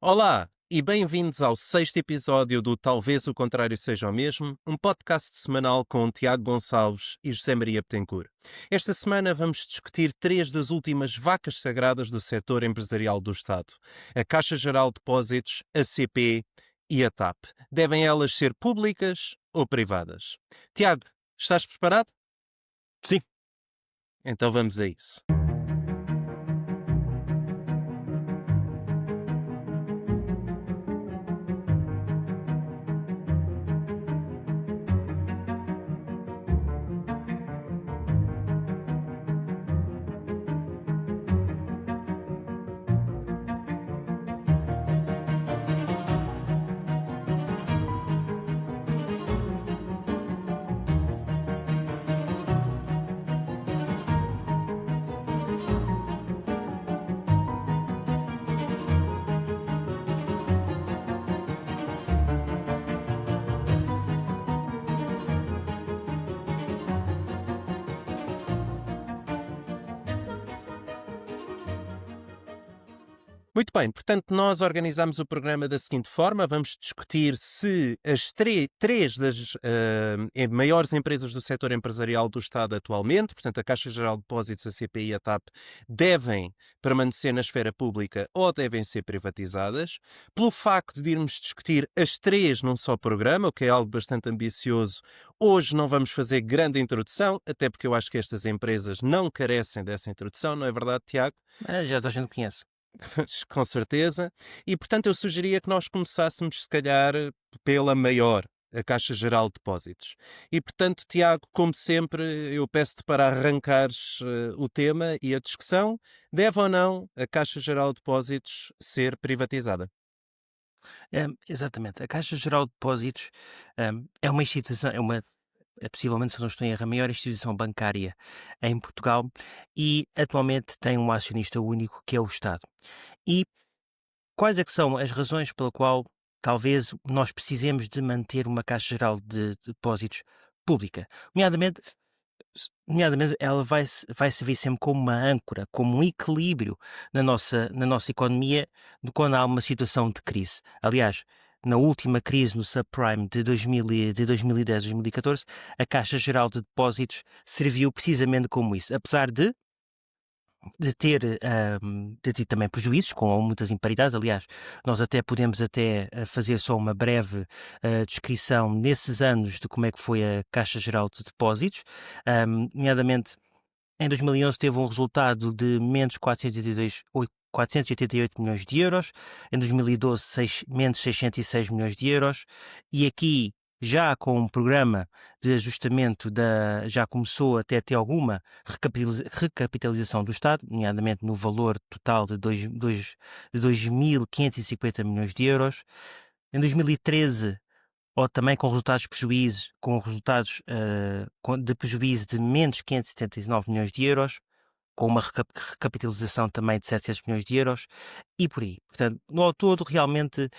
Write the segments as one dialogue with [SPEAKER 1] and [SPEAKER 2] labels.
[SPEAKER 1] Olá e bem-vindos ao sexto episódio do Talvez o Contrário Seja o Mesmo, um podcast semanal com Tiago Gonçalves e José Maria Betancourt. Esta semana vamos discutir três das últimas vacas sagradas do setor empresarial do Estado: a Caixa Geral de Depósitos, a CP e a TAP. Devem elas ser públicas ou privadas? Tiago, estás preparado?
[SPEAKER 2] Sim.
[SPEAKER 1] Então vamos a isso. Muito bem, portanto, nós organizamos o programa da seguinte forma: vamos discutir se as três das maiores empresas do setor empresarial do Estado atualmente, portanto, a Caixa Geral de Depósitos, a CPI e a TAP, devem permanecer na esfera pública ou devem ser privatizadas. Pelo facto de irmos discutir as três num só programa, o que é algo bastante ambicioso, hoje não vamos fazer grande introdução, até porque eu acho que estas empresas não carecem dessa introdução, não é verdade, Tiago?
[SPEAKER 2] Já toda a gente conhece.
[SPEAKER 1] Com certeza. E, portanto, eu sugeria que nós começássemos, se calhar, pela maior, a Caixa Geral de Depósitos. E, portanto, Tiago, como sempre, eu peço-te para arrancares o tema e a discussão. Deve ou não a Caixa Geral de Depósitos ser privatizada?
[SPEAKER 2] Exatamente. A Caixa Geral de Depósitos, é uma instituição, possivelmente, se não estou em erro, a maior instituição bancária em Portugal e atualmente tem um acionista único que é o Estado. E quais é que são as razões pela qual talvez nós precisemos de manter uma Caixa Geral de Depósitos pública? Nomeadamente, nomeadamente ela vai servir sempre como uma âncora, como um equilíbrio na nossa economia quando há uma situação de crise. Aliás, na última crise no subprime de 2010, 2014, a Caixa Geral de Depósitos serviu precisamente como isso. Apesar de ter também prejuízos com muitas imparidades. Aliás, nós até podemos fazer só uma breve descrição nesses anos de como é que foi a Caixa Geral de Depósitos. Nomeadamente, em 2011 teve um resultado de menos 488 milhões de euros, em 2012 menos 606 milhões de euros, e aqui já com um programa de ajustamento já começou até a ter alguma recapitalização do Estado, nomeadamente no valor total de 2.550 milhões de euros. Em 2013, ou também com resultados de prejuízo de menos 579 milhões de euros, com uma recapitalização também de 700 milhões de euros e por aí. Portanto, no ao todo, realmente,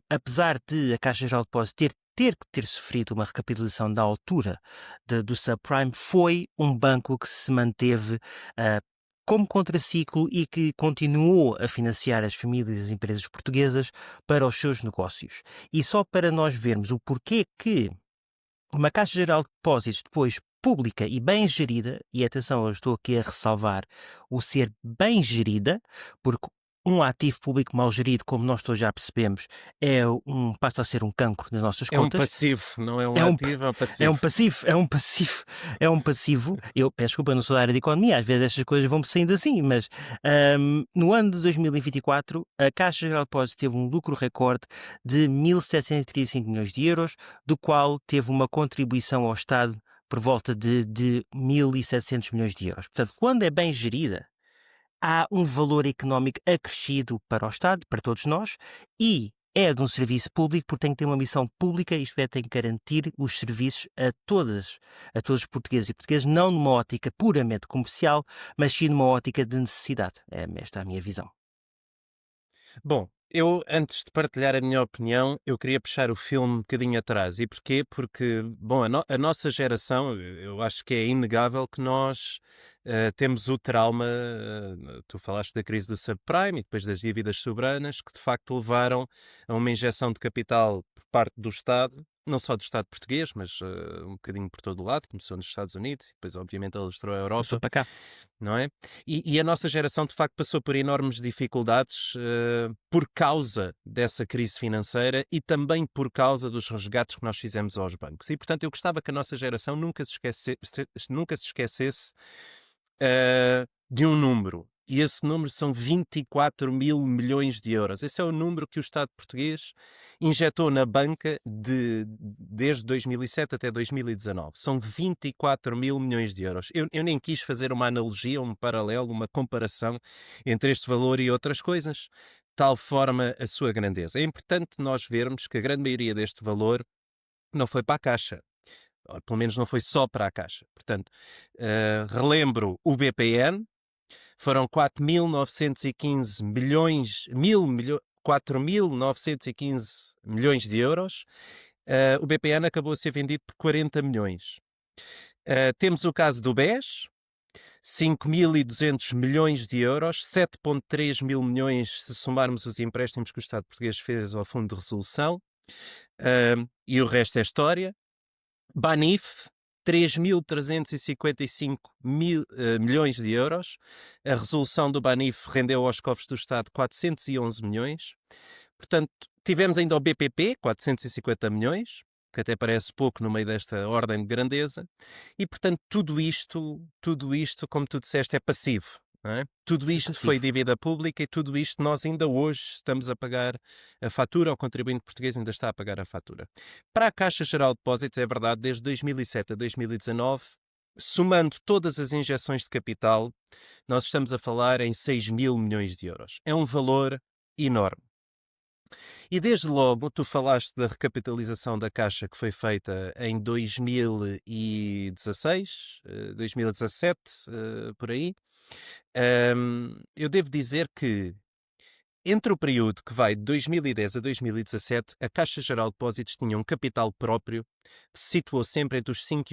[SPEAKER 2] apesar de a Caixa Geral de Depósitos ter sofrido uma recapitalização da altura do subprime, foi um banco que se manteve como contraciclo e que continuou a financiar as famílias e as empresas portuguesas para os seus negócios. E só para nós vermos o porquê que uma Caixa Geral de Depósitos depois pública e bem gerida, e atenção, eu estou aqui a ressalvar o ser bem gerida, porque um ativo público mal gerido, como nós todos já percebemos, passa a ser um cancro nas nossas
[SPEAKER 1] É um
[SPEAKER 2] contas.
[SPEAKER 1] passivo, não é um
[SPEAKER 2] É um,
[SPEAKER 1] ativo, é um
[SPEAKER 2] é um
[SPEAKER 1] passivo.
[SPEAKER 2] passivo, é um passivo, é um passivo. Eu peço desculpa, eu não sou da área de economia, às vezes estas coisas vão-me saindo assim, mas no ano de 2024, a Caixa Geral de Depósitos teve um lucro recorde de 1.735 milhões de euros, do qual teve uma contribuição ao Estado por volta de 1.700 milhões de euros. Portanto, quando é bem gerida, há um valor económico acrescido para o Estado, para todos nós, e é de um serviço público porque tem que ter uma missão pública, isto é, tem que garantir os serviços a todos os portugueses e portuguesas, não numa ótica puramente comercial, mas sim numa ótica de necessidade. Esta é a minha visão.
[SPEAKER 1] Bom, eu, antes de partilhar a minha opinião, eu queria puxar o filme um bocadinho atrás. E porquê? Porque, bom, a nossa geração, eu acho que é inegável que nós temos o trauma. Tu falaste da crise do subprime e depois das dívidas soberanas, que de facto levaram a uma injeção de capital por parte do Estado, não só do Estado português, mas um bocadinho por todo o lado. Começou nos Estados Unidos e depois, obviamente, alastrou a
[SPEAKER 2] Passou
[SPEAKER 1] Europa,
[SPEAKER 2] para cá.
[SPEAKER 1] não é? E a nossa geração, de facto, passou por enormes dificuldades por causa dessa crise financeira e também por causa dos resgates que nós fizemos aos bancos. E, portanto, eu gostava que a nossa geração nunca se esquecesse de um número. E esse número são 24 mil milhões de euros. Esse é o número que o Estado português injetou na banca desde 2007 até 2019. São 24 mil milhões de euros. Eu nem quis fazer uma analogia, um paralelo, uma comparação entre este valor e outras coisas, tal forma a sua grandeza. É importante nós vermos que a grande maioria deste valor não foi para a Caixa. Ou, pelo menos não foi só para a Caixa. Portanto, relembro o BPN, foram 4.915 milhões, 4.915 milhões de euros. O BPN acabou a ser vendido por 40 milhões. Temos o caso do BES, 5.200 milhões de euros, 7,3 mil milhões se somarmos os empréstimos que o Estado português fez ao Fundo de Resolução. E o resto é história. Banif, 3.355 milhões de euros. A resolução do Banif rendeu aos cofres do Estado 411 milhões. Portanto, tivemos ainda o BPP, 450 milhões, que até parece pouco no meio desta ordem de grandeza. E, portanto, tudo isto, como tu disseste, é passivo. Não é? Tudo
[SPEAKER 2] É
[SPEAKER 1] isto foi
[SPEAKER 2] passivo.
[SPEAKER 1] dívida pública e tudo isto nós ainda hoje estamos a pagar a fatura, o contribuinte português ainda está a pagar a fatura. Para a Caixa Geral de Depósitos, é verdade, desde 2007 a 2019, somando todas as injeções de capital, nós estamos a falar em 6 mil milhões de euros. É um valor enorme. E desde logo, tu falaste da recapitalização da Caixa que foi feita em 2016, 2017, por aí. Eu devo dizer que entre o período que vai de 2010 a 2017, a Caixa Geral de Depósitos tinha um capital próprio que se situou sempre entre os 5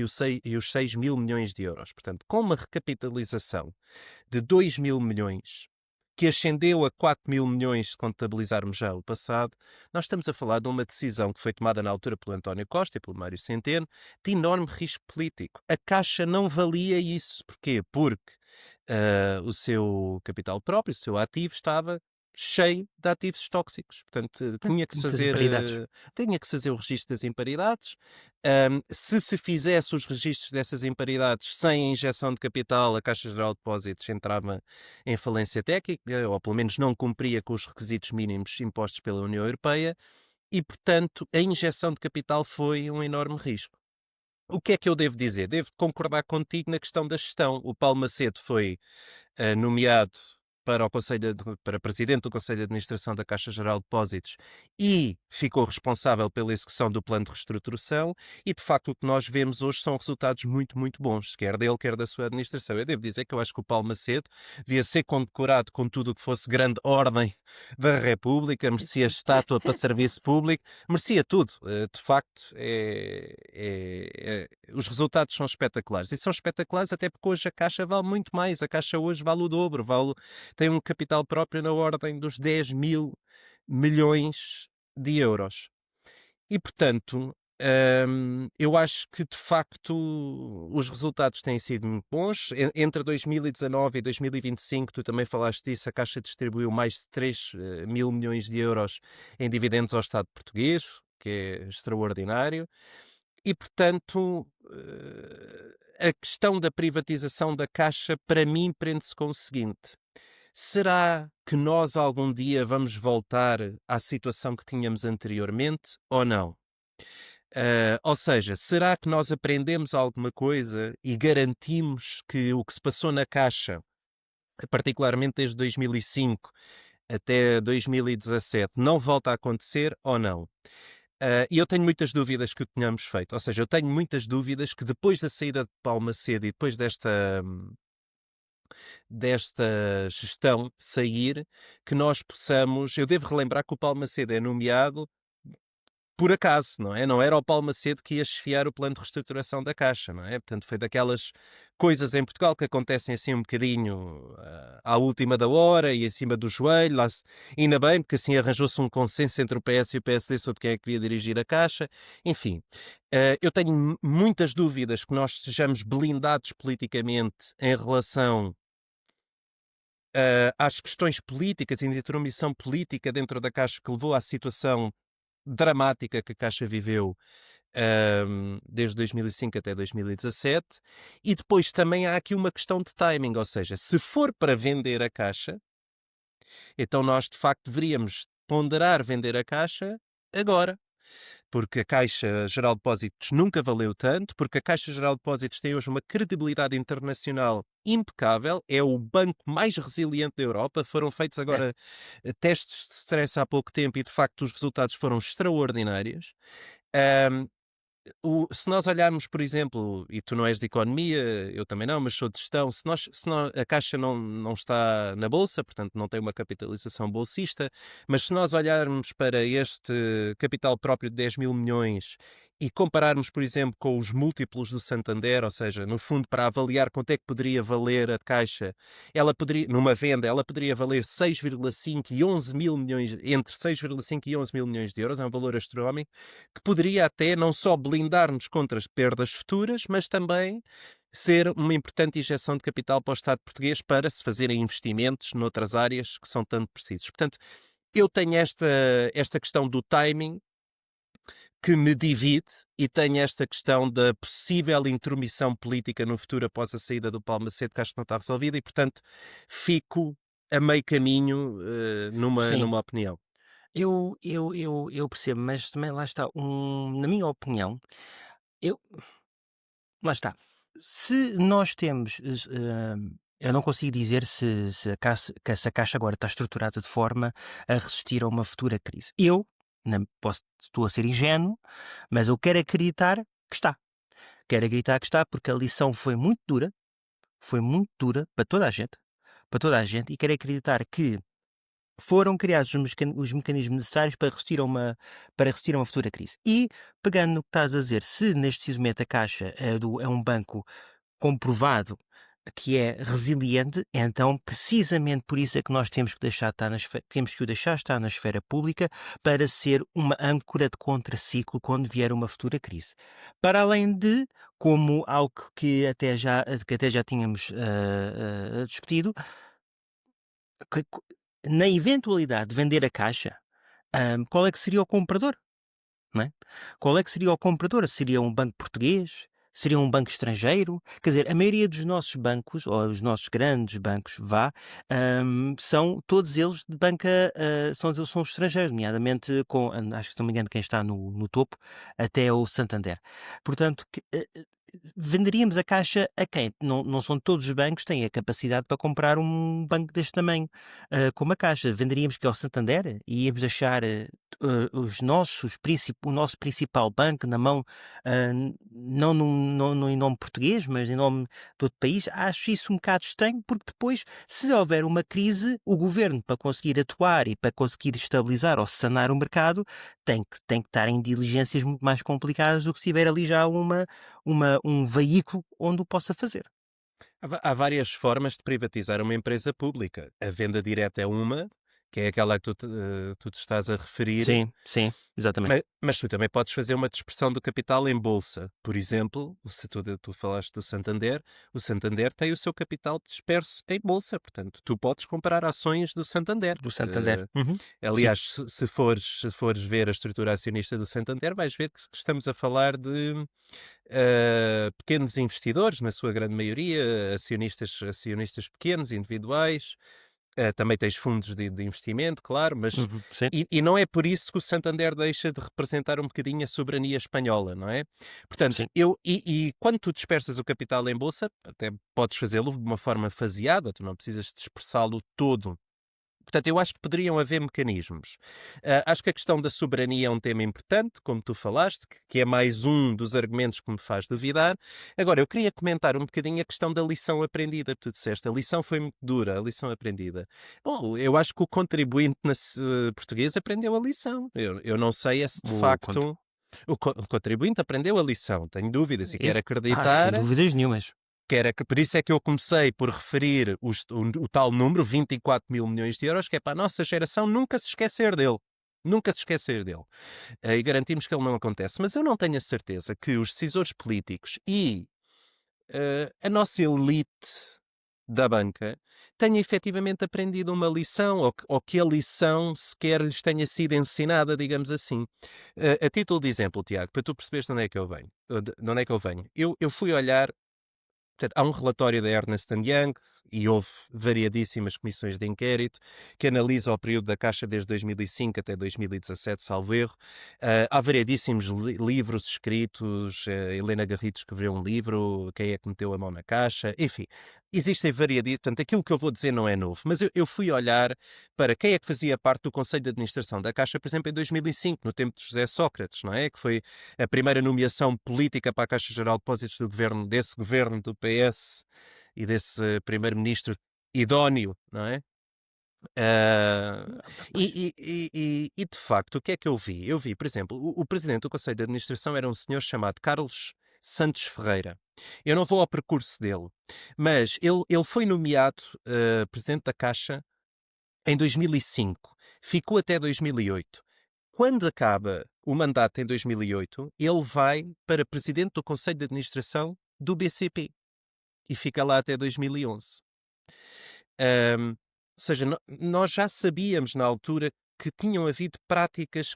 [SPEAKER 1] e os 6 mil milhões de euros. Portanto, com uma recapitalização de 2 mil milhões, que ascendeu a 4 mil milhões se contabilizarmos já o passado, nós estamos a falar de uma decisão que foi tomada na altura pelo António Costa e pelo Mário Centeno, de enorme risco político. A Caixa não valia isso. Porquê? Porque o seu capital próprio, o seu ativo, estava cheio de ativos tóxicos. Portanto,
[SPEAKER 2] Muitas imparidades.
[SPEAKER 1] tinha que se fazer o registro das imparidades. Se fizesse os registros dessas imparidades sem a injeção de capital, a Caixa Geral de Depósitos entrava em falência técnica, ou pelo menos não cumpria com os requisitos mínimos impostos pela União Europeia, e, portanto, a injeção de capital foi um enorme risco. O que é que eu devo dizer? Devo concordar contigo na questão da gestão. O Paulo Macedo foi nomeado para presidente do Conselho de Administração da Caixa Geral de Depósitos e ficou responsável pela execução do plano de reestruturação e, de facto, o que nós vemos hoje são resultados muito, muito bons, quer dele, quer da sua administração. Eu devo dizer que eu acho que o Paulo Macedo devia ser condecorado com tudo o que fosse grande ordem da República, merecia estátua para serviço público, merecia tudo. De facto, os resultados são espetaculares. E são espetaculares até porque hoje a Caixa vale muito mais. A Caixa hoje vale o dobro, tem um capital próprio na ordem dos 10 mil milhões de euros. E, portanto, eu acho que, de facto, os resultados têm sido muito bons. Entre 2019 e 2025, tu também falaste disso, a Caixa distribuiu mais de 3 mil milhões de euros em dividendos ao Estado português, que é extraordinário. E, portanto, a questão da privatização da Caixa, para mim, prende-se com o seguinte: será que nós algum dia vamos voltar à situação que tínhamos anteriormente ou não? Ou seja, será que nós aprendemos alguma coisa e garantimos que o que se passou na Caixa, particularmente desde 2005 até 2017, não volta a acontecer ou não? E eu tenho muitas dúvidas que o tenhamos feito. Ou seja, eu tenho muitas dúvidas que depois da saída de Paulo Macedo e depois desta gestão sair, que nós possamos. Eu devo relembrar que o Paulo Macedo é nomeado por acaso, não é? Não era o Paulo Macedo que ia chefiar o plano de reestruturação da Caixa, não é? Portanto, foi daquelas coisas em Portugal que acontecem assim um bocadinho à última da hora e em cima do joelho. Ainda bem, porque assim arranjou-se um consenso entre o PS e o PSD sobre quem é que devia dirigir a Caixa. Enfim, eu tenho muitas dúvidas que nós sejamos blindados politicamente em relação às questões políticas e de intromissão política dentro da Caixa que levou à situação dramática que a Caixa viveu desde 2005 até 2017. E depois também há aqui uma questão de timing, ou seja, se for para vender a Caixa, então nós de facto deveríamos ponderar vender a Caixa agora. Porque a Caixa Geral de Depósitos nunca valeu tanto, porque a Caixa Geral de Depósitos tem hoje uma credibilidade internacional impecável, é o banco mais resiliente da Europa. Foram feitos
[SPEAKER 2] É.
[SPEAKER 1] agora testes de stress há pouco tempo e de facto os resultados foram extraordinários. Ahm, se nós olharmos, por exemplo, e tu não és de economia, eu também não, mas sou de gestão, a Caixa não está na Bolsa, portanto não tem uma capitalização bolsista, mas se nós olharmos para este capital próprio de 10 mil milhões e compararmos, por exemplo, com os múltiplos do Santander, ou seja, no fundo, para avaliar quanto é que poderia valer a Caixa, ela poderia, numa venda, ela poderia valer 6,5 e 11 mil milhões, entre 6,5 e 11 mil milhões de euros, é um valor astronómico, que poderia até não só blindar-nos contra as perdas futuras, mas também ser uma importante injeção de capital para o Estado português para se fazerem investimentos noutras áreas que são tanto precisos. Portanto, eu tenho esta questão do timing que me divide e tenho esta questão da possível intromissão política no futuro após a saída do Paulo Macedo, que acho que não está resolvida, e portanto fico a meio caminho
[SPEAKER 2] Sim,
[SPEAKER 1] numa opinião.
[SPEAKER 2] eu percebo, mas também lá está, na minha opinião, eu lá está. Se nós temos, eu não consigo dizer se a Caixa agora está estruturada de forma a resistir a uma futura crise. Eu, não posso estou a ser ingênuo, mas eu quero acreditar que está. Quero acreditar que está, porque a lição foi muito dura para toda a gente, e quero acreditar que foram criados os mecanismos necessários para resistir a uma futura crise. E, pegando no que estás a dizer, se neste preciso momento a Caixa é um banco comprovado que é resiliente, então precisamente por isso é que nós temos que o deixar estar na esfera pública para ser uma âncora de contraciclo quando vier uma futura crise. Para além de, como algo que até já tínhamos discutido, na eventualidade de vender a Caixa, qual é que seria o comprador? Não é? Qual é que seria o comprador? Seria um banco português? Seria um banco estrangeiro? Quer dizer, a maioria dos nossos bancos, ou os nossos grandes bancos, são todos eles de banca, são estrangeiros, nomeadamente acho que se não me engano, quem está no topo, até o Santander. Portanto, venderíamos a Caixa a quem? Não são todos os bancos que têm a capacidade para comprar um banco deste tamanho, como a Caixa. Venderíamos que ao Santander e íamos deixar o nosso principal banco na mão, não em nome português, mas em nome de outro país. Acho isso um bocado estranho, porque depois, se houver uma crise, o governo, para conseguir atuar e para conseguir estabilizar ou sanar o mercado, tem que estar em diligências muito mais complicadas do que se tiver ali já um veículo onde o possa fazer.
[SPEAKER 1] Há várias formas de privatizar uma empresa pública. A venda direta é uma, que é aquela que tu te estás a referir,
[SPEAKER 2] Sim, sim, exatamente.
[SPEAKER 1] mas tu também podes fazer uma dispersão do capital em bolsa. Por exemplo, se tu falaste do Santander, o Santander tem o seu capital disperso em bolsa, portanto, tu podes comprar ações do Santander.
[SPEAKER 2] Do Santander. Uhum. Sim,
[SPEAKER 1] Aliás, se fores ver a estrutura acionista do Santander, vais ver que estamos a falar de pequenos investidores, na sua grande maioria, acionistas pequenos, individuais. Também tens fundos de investimento, claro, mas
[SPEAKER 2] uhum, sim,
[SPEAKER 1] e não é por isso que o Santander deixa de representar um bocadinho a soberania espanhola, não é? Portanto,
[SPEAKER 2] sim.
[SPEAKER 1] e quando tu dispersas o capital em bolsa, até podes fazê-lo de uma forma faseada, tu não precisas dispersá-lo todo Portanto, eu acho que poderiam haver mecanismos. Acho que a questão da soberania é um tema importante, como tu falaste, que é mais um dos argumentos que me faz duvidar. Agora, eu queria comentar um bocadinho a questão da lição aprendida. Tu disseste, a lição foi muito dura, a lição aprendida. Bom, eu acho que o contribuinte português aprendeu a lição. Eu não sei se de
[SPEAKER 2] O contra-
[SPEAKER 1] facto o contribuinte aprendeu a lição, tenho dúvidas e quero
[SPEAKER 2] Esse-
[SPEAKER 1] acreditar.
[SPEAKER 2] sem dúvidas nenhumas.
[SPEAKER 1] Por isso é que eu comecei por referir o tal número, 24 mil milhões de euros, que é para a nossa geração nunca se esquecer dele. Nunca se esquecer dele. E garantimos que ele não acontece. Mas eu não tenho a certeza que os decisores políticos e a nossa elite da banca tenha efetivamente aprendido uma lição, ou que a lição sequer lhes tenha sido ensinada, digamos assim. A título de exemplo, Tiago, para tu perceberes de onde é que eu venho. De onde é que eu venho. Eu fui olhar. Portanto, há um relatório da Ernst Young e houve variadíssimas comissões de inquérito que analisam o período da Caixa desde 2005 até 2017, salvo erro. Há variadíssimos livros escritos, Helena Garrido escreveu um livro, Quem é que meteu a mão na Caixa, enfim. Existem variadíssimos, portanto, aquilo que eu vou dizer não é novo, mas eu fui olhar para quem é que fazia parte do Conselho de Administração da Caixa, por exemplo, em 2005, no tempo de José Sócrates, não é? Que foi a primeira nomeação política para a Caixa Geral de Depósitos desse governo do PS e desse primeiro-ministro idóneo, não é?
[SPEAKER 2] Pois.
[SPEAKER 1] E de facto, o que é que eu vi? Eu vi, por exemplo, o presidente do Conselho de Administração era um senhor chamado Carlos Santos Ferreira. Eu não vou ao percurso dele, mas ele foi nomeado presidente da Caixa em 2005. Ficou até 2008. Quando acaba o mandato em 2008, ele vai para presidente do Conselho de Administração do BCP e fica lá até 2011. Ou seja, nós já sabíamos na altura que tinham havido práticas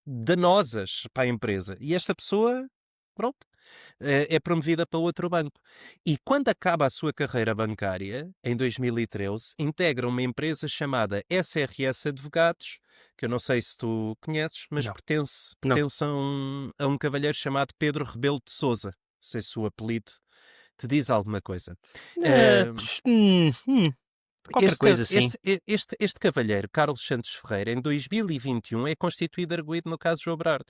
[SPEAKER 1] danosas para a empresa e esta pessoa, pronto, é promovida para outro banco. E quando acaba a sua carreira bancária, em 2013, integra uma empresa chamada SRS Advogados, que eu não sei se tu conheces, mas
[SPEAKER 2] Não, não.
[SPEAKER 1] pertence a um cavalheiro chamado Pedro Rebelo de Sousa. Não sei se o apelido te diz alguma coisa.
[SPEAKER 2] Eh,
[SPEAKER 1] Ah,
[SPEAKER 2] pff, hum, hum, Qualquer coisa, sim.
[SPEAKER 1] este cavalheiro, Carlos Santos Ferreira, em 2021 é constituído arguido no caso João Brard.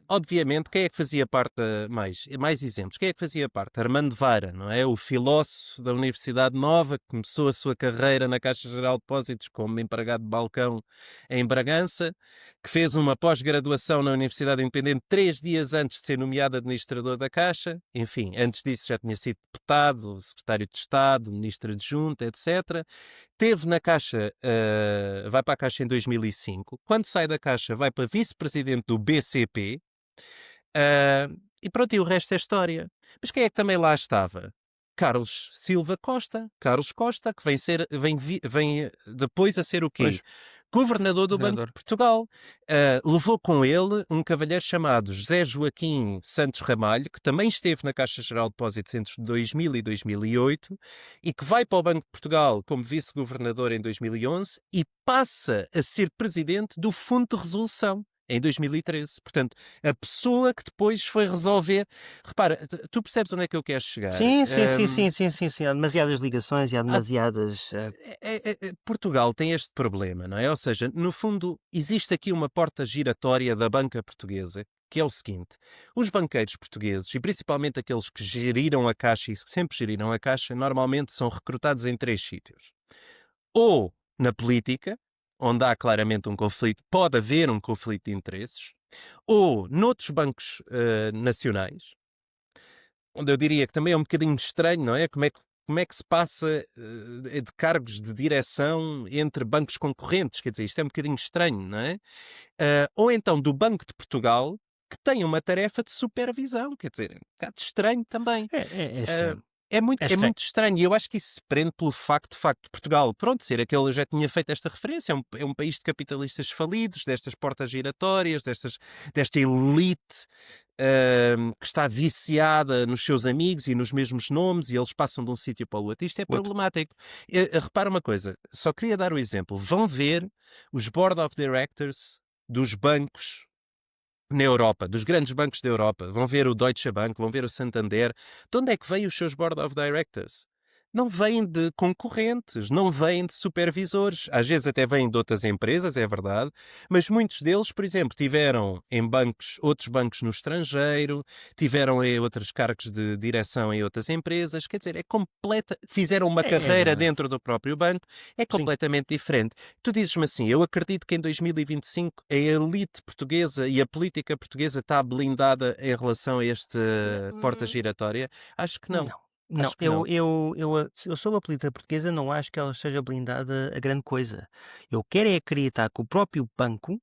[SPEAKER 1] Obviamente, quem é que fazia parte, mais exemplos, quem é que fazia parte? Armando Vara, não é? O filósofo da Universidade Nova, que começou a sua carreira na Caixa Geral de Depósitos como empregado de balcão em Bragança, que fez uma pós-graduação na Universidade Independente 3 dias antes de ser nomeado administrador da Caixa. Enfim, antes disso já tinha sido deputado, secretário de Estado, ministro adjunto, etc. Teve na Caixa, vai para a Caixa em 2005. Quando sai da Caixa, vai para vice-presidente do BCP. E pronto, e o resto é história. Mas quem é que também lá estava? Carlos Silva Costa. Carlos Costa, que vem depois a ser o quê?
[SPEAKER 2] Pois,
[SPEAKER 1] Governador do Banco de
[SPEAKER 2] governador.
[SPEAKER 1] Portugal. Levou com ele um cavalheiro chamado José Joaquim Santos Ramalho, que também esteve na Caixa Geral de Depósitos entre 2000 e 2008 e que vai para o Banco de Portugal como vice-governador em 2011 e passa a ser presidente do Fundo de Resolução em 2013. Portanto, a pessoa que depois foi resolver. Repara, tu percebes onde é que eu quero chegar?
[SPEAKER 2] Sim, sim, sim, sim, sim, sim, sim. Há demasiadas ligações e há
[SPEAKER 1] Há
[SPEAKER 2] demasiadas.
[SPEAKER 1] Portugal tem este problema, não é? Ou seja, no fundo, existe aqui uma porta giratória da banca portuguesa, que é o seguinte: os banqueiros portugueses, e principalmente aqueles que geriram a Caixa e que sempre geriram a Caixa, normalmente são recrutados em 3 sítios. Ou na política, onde há claramente um conflito, pode haver um conflito de interesses, ou noutros bancos nacionais, onde eu diria que também é um bocadinho estranho, não é? Como é que se passa de cargos de direção entre bancos concorrentes? Quer dizer, isto é um bocadinho estranho, não é? Ou então do Banco de Portugal, que tem uma tarefa de supervisão, quer dizer, é um bocado estranho também.
[SPEAKER 2] É
[SPEAKER 1] Ah,
[SPEAKER 2] estranho.
[SPEAKER 1] é muito,
[SPEAKER 2] É
[SPEAKER 1] é
[SPEAKER 2] estranho.
[SPEAKER 1] muito estranho e eu acho que isso se prende pelo facto de Portugal, pronto, ser aquele, eu já tinha feito esta referência, é um país de capitalistas falidos, destas portas giratórias, desta elite que está viciada nos seus amigos e nos mesmos nomes e eles passam de um sítio para o outro. Isto é
[SPEAKER 2] Outro.
[SPEAKER 1] problemático. Repara uma coisa, só queria dar o exemplo. Vão ver os Board of Directors dos bancos na Europa, dos grandes bancos da Europa. Vão ver o Deutsche Bank, vão ver o Santander. De onde é que vêm os seus Board of Directors? não vêm de concorrentes, não vêm de supervisores. Às vezes até vêm de outras empresas, é verdade, mas muitos deles, por exemplo, tiveram em bancos, outros bancos no estrangeiro, tiveram em outros cargos de direção em outras empresas, quer dizer, é completa, fizeram uma
[SPEAKER 2] É
[SPEAKER 1] carreira
[SPEAKER 2] verdade.
[SPEAKER 1] dentro do próprio banco, é
[SPEAKER 2] Sim.
[SPEAKER 1] completamente diferente. Tu dizes-me assim, eu acredito que em 2025 a elite portuguesa e a política portuguesa está blindada em relação a esta porta
[SPEAKER 2] Hum,
[SPEAKER 1] giratória? Acho que não.
[SPEAKER 2] Não, não.
[SPEAKER 1] Acho que não.
[SPEAKER 2] Eu sou a política portuguesa, não acho que ela esteja blindada a grande coisa. Eu quero é acreditar que o próprio banco,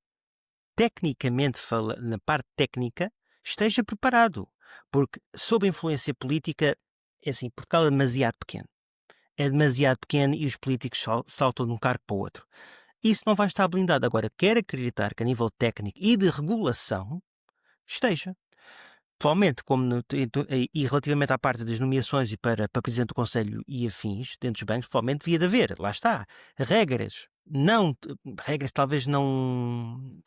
[SPEAKER 2] tecnicamente na parte técnica, esteja preparado. Porque sob influência política, é assim, Portugal é demasiado pequeno. É demasiado pequeno e os políticos saltam de um cargo para o outro. Isso não vai estar blindado. Agora, quero acreditar que a nível técnico e de regulação esteja. Atualmente, como e relativamente à parte das nomeações e para Presidente do Conselho e afins, dentro dos bancos, provavelmente devia de haver, lá está, regras. Não, regras talvez não.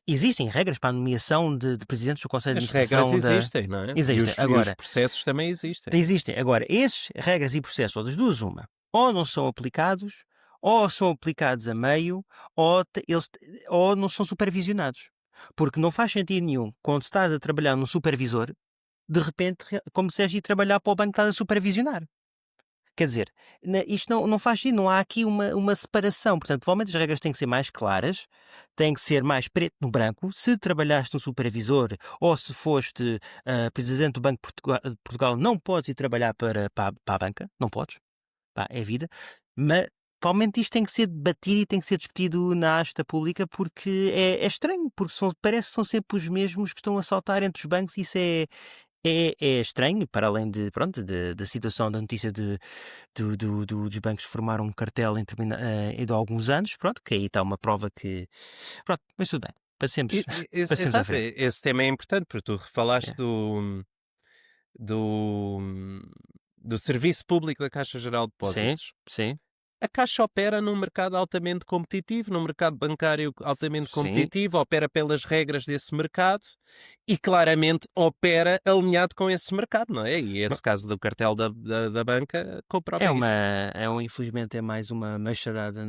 [SPEAKER 2] Existem regras para a nomeação de presidentes do Conselho de
[SPEAKER 1] As regras
[SPEAKER 2] Administração da.
[SPEAKER 1] existem, não é? E
[SPEAKER 2] Existem.
[SPEAKER 1] os
[SPEAKER 2] Agora,
[SPEAKER 1] processos também existem.
[SPEAKER 2] existem. Agora, esses regras e processos, ou das duas, uma, ou não são aplicados, ou são aplicados a meio, ou não são supervisionados. Porque não faz sentido nenhum, quando estás a trabalhar num supervisor, de repente, como se ir trabalhar para o banco que estás a supervisionar. Quer dizer, isto não faz sentido, não há aqui uma separação. Portanto, provavelmente as regras têm que ser mais claras, têm que ser mais preto no branco. Se trabalhaste no supervisor ou se foste presidente do Banco de Portugal, não podes ir trabalhar para a banca, não podes. Pá, é vida. Mas provavelmente isto tem que ser debatido e tem que ser discutido na asta pública porque é estranho, porque parece que são sempre os mesmos que estão a saltar entre os bancos e isso é estranho, para além de, pronto, da situação da notícia dos bancos formaram um cartel de alguns anos, pronto, que aí está uma prova que, pronto, mas tudo bem, passemos à
[SPEAKER 1] Exato,
[SPEAKER 2] frente.
[SPEAKER 1] esse tema é importante, porque tu falaste
[SPEAKER 2] É.
[SPEAKER 1] do, do Serviço Público da Caixa Geral de
[SPEAKER 2] Sim,
[SPEAKER 1] Depósitos.
[SPEAKER 2] sim,
[SPEAKER 1] A Caixa opera num mercado altamente competitivo, num mercado bancário altamente
[SPEAKER 2] sim.
[SPEAKER 1] competitivo, opera pelas regras desse mercado e claramente opera alinhado com esse mercado, não é? E esse caso do cartel da banca comprova isso.
[SPEAKER 2] Infelizmente é mais uma machadada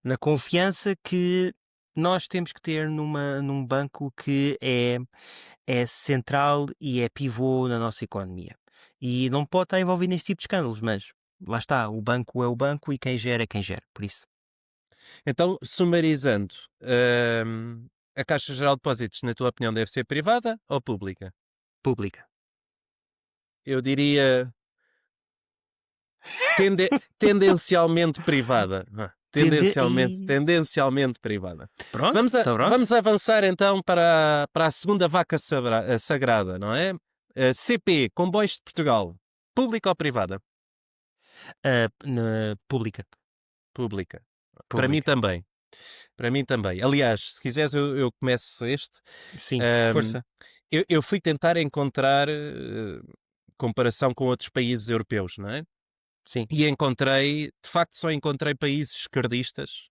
[SPEAKER 2] na confiança que nós temos que ter num banco que é central e é pivô na nossa economia. E não pode estar envolvido neste tipo de escândalos, mas lá está, o banco é o banco e quem gera é quem gera, por isso,
[SPEAKER 1] Então, sumarizando, a Caixa Geral de Depósitos, na tua opinião, deve ser privada ou pública?
[SPEAKER 2] pública.
[SPEAKER 1] Eu diria tendencialmente privada.
[SPEAKER 2] E
[SPEAKER 1] Tendencialmente privada.
[SPEAKER 2] pronto, está pronto.
[SPEAKER 1] Vamos avançar então para a segunda vaca sagrada, não é? CP, Comboios de Portugal, pública ou privada?
[SPEAKER 2] Pública,
[SPEAKER 1] Pública. Para mim
[SPEAKER 2] pública.
[SPEAKER 1] também. Para mim também. Aliás, se quiseres, eu começo este.
[SPEAKER 2] Sim,
[SPEAKER 1] Ahm,
[SPEAKER 2] força.
[SPEAKER 1] eu fui tentar encontrar comparação com outros países europeus, não é?
[SPEAKER 2] Sim.
[SPEAKER 1] E encontrei, de facto, só encontrei países esquerdistas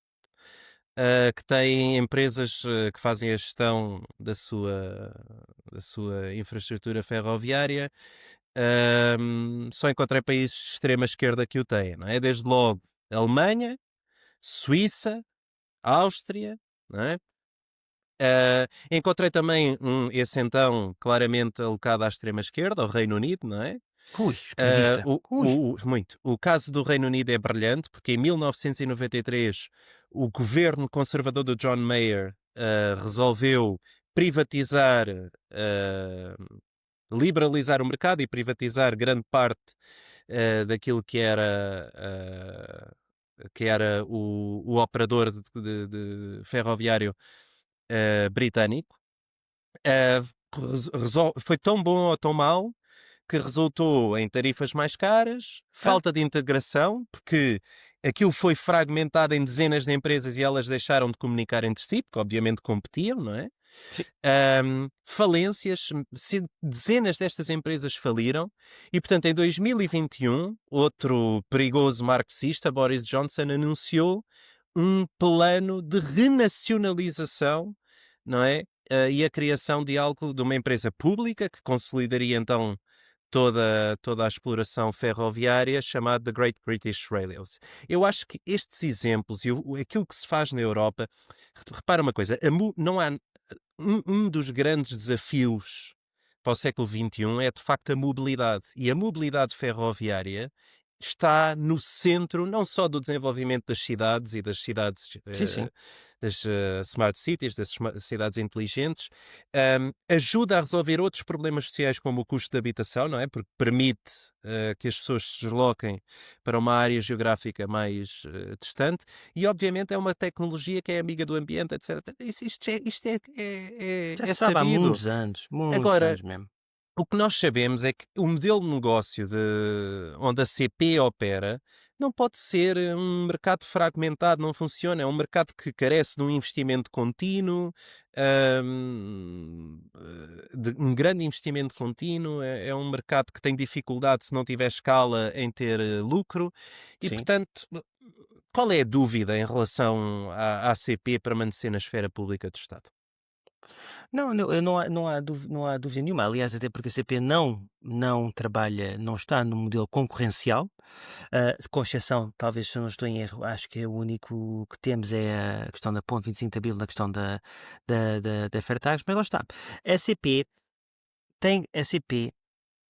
[SPEAKER 1] que têm empresas que fazem a gestão da sua infraestrutura ferroviária. Só encontrei países de extrema esquerda que o têm, não é? Desde logo Alemanha, Suíça, Áustria, não é? Encontrei também esse então claramente alocado à extrema esquerda, ao Reino Unido, não é?
[SPEAKER 2] Ui, esquerdista. Ui.
[SPEAKER 1] Muito. O caso do Reino Unido é brilhante, porque em 1993 o governo conservador do John Mayer resolveu privatizar, liberalizar o mercado e privatizar grande parte daquilo que era o operador de ferroviário britânico. Uh, Foi tão bom ou tão mau que resultou em tarifas mais caras,
[SPEAKER 2] Ah,
[SPEAKER 1] falta de integração, porque aquilo foi fragmentado em dezenas de empresas e elas deixaram de comunicar entre si, porque obviamente competiam, não é?
[SPEAKER 2] sim.
[SPEAKER 1] Falências, dezenas destas empresas faliram e, portanto, em 2021, outro perigoso marxista, Boris Johnson, anunciou um plano de renacionalização, não é? E a criação de algo, de uma empresa pública que consolidaria então toda a exploração ferroviária, chamado The Great British Railways. Eu acho que estes exemplos e aquilo que se faz na Europa, repara uma coisa, não há um dos grandes desafios para o século XXI é de facto a mobilidade. E a mobilidade ferroviária está no centro não só do desenvolvimento das cidades e das cidades,
[SPEAKER 2] Sim, sim.
[SPEAKER 1] das smart cities, das cidades inteligentes, ajuda a resolver outros problemas sociais como o custo de habitação, não é? Porque permite que as pessoas se desloquem para uma área geográfica mais distante e obviamente é uma tecnologia que é amiga do ambiente, etc.
[SPEAKER 2] Já
[SPEAKER 1] É
[SPEAKER 2] se sabe há
[SPEAKER 1] sabido.
[SPEAKER 2] muitos
[SPEAKER 1] Agora,
[SPEAKER 2] anos mesmo.
[SPEAKER 1] o que nós sabemos é que o modelo de negócio onde a CP opera não pode ser um mercado fragmentado, não funciona. É um mercado que carece de um investimento contínuo, de um grande investimento contínuo. É um mercado que tem dificuldade, se não tiver escala, em ter lucro. E,
[SPEAKER 2] Sim.
[SPEAKER 1] portanto, qual é a dúvida em relação à CP permanecer na esfera pública do Estado?
[SPEAKER 2] Não, não há dúvida nenhuma. Aliás, até porque a CP não trabalha, não está no modelo concorrencial, com exceção, talvez se eu não estou em erro, acho que é o único que temos é a questão da ponte 25 de Abril, na questão da Fairtax, mas lá está. A CP a CP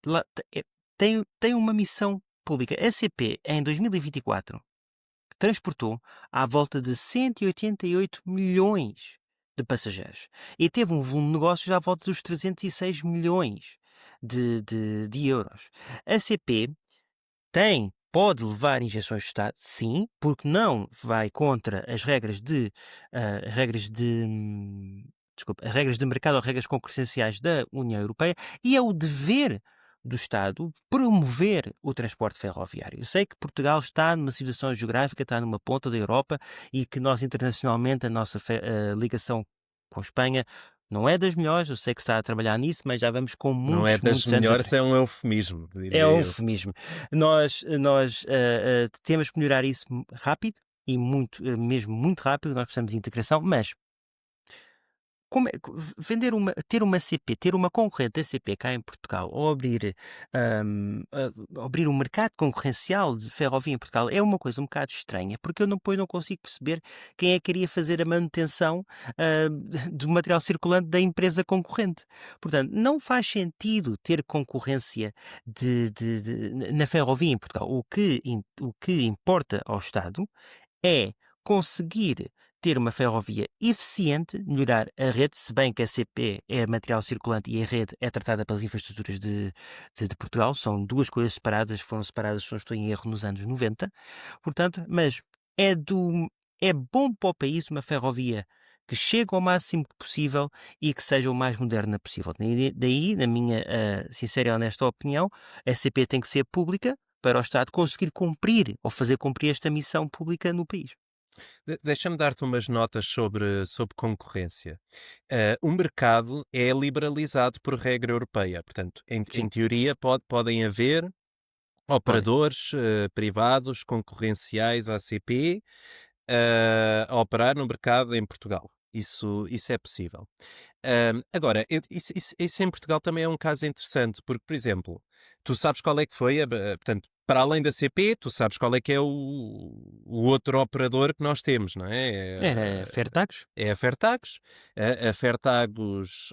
[SPEAKER 2] lá, tem uma missão pública. A CP, em 2024, transportou à volta de 188 milhões de passageiros e teve um volume de negócios à volta dos 306 milhões de euros. A CP pode levar injeções de Estado, sim, porque não vai contra as regras as regras de mercado ou regras concorrenciais da União Europeia e é o dever do Estado promover o transporte ferroviário. Eu sei que Portugal está numa situação geográfica, está numa ponta da Europa e que nós internacionalmente a nossa ligação com Espanha não é das melhores, eu sei que está a trabalhar nisso, mas já vamos com
[SPEAKER 1] Não é das
[SPEAKER 2] muitos anos
[SPEAKER 1] melhores,
[SPEAKER 2] atrás.
[SPEAKER 1] é um eufemismo,
[SPEAKER 2] É
[SPEAKER 1] diria
[SPEAKER 2] um
[SPEAKER 1] eu.
[SPEAKER 2] eufemismo. Temos que melhorar isso rápido e mesmo muito rápido, nós precisamos de integração, mas como é, ter uma CP, ter uma concorrente da CP cá em Portugal, ou abrir um mercado concorrencial de ferrovia em Portugal é uma coisa um bocado estranha, porque eu depois não consigo perceber quem é que queria fazer a manutenção do material circulante da empresa concorrente. Portanto, não faz sentido ter concorrência na ferrovia em Portugal. O que importa ao Estado é conseguir ter uma ferrovia eficiente, melhorar a rede, se bem que a CP é material circulante e a rede é tratada pelas infraestruturas de Portugal, são duas coisas separadas, foram separadas, se não estou em erro, nos anos 90, portanto, mas é, é bom para o país uma ferrovia que chegue ao máximo possível e que seja o mais moderna possível. Daí, na minha sincera e honesta opinião, a CP tem que ser pública, para o Estado conseguir cumprir ou fazer cumprir esta missão pública no país.
[SPEAKER 1] Deixa-me dar-te umas notas sobre concorrência. O mercado é liberalizado por regra europeia. Portanto, em
[SPEAKER 2] Sim,
[SPEAKER 1] teoria, podem haver
[SPEAKER 2] podem.
[SPEAKER 1] operadores privados concorrenciais à CP a operar no mercado em Portugal. Isso é possível. Agora, isso em Portugal também é um caso interessante, porque, por exemplo, tu sabes qual é que foi, portanto, para além da CP, tu sabes qual é que é o outro operador que nós temos, não é?
[SPEAKER 2] Era Fairtax?
[SPEAKER 1] É a Fertagos. A Fertagos,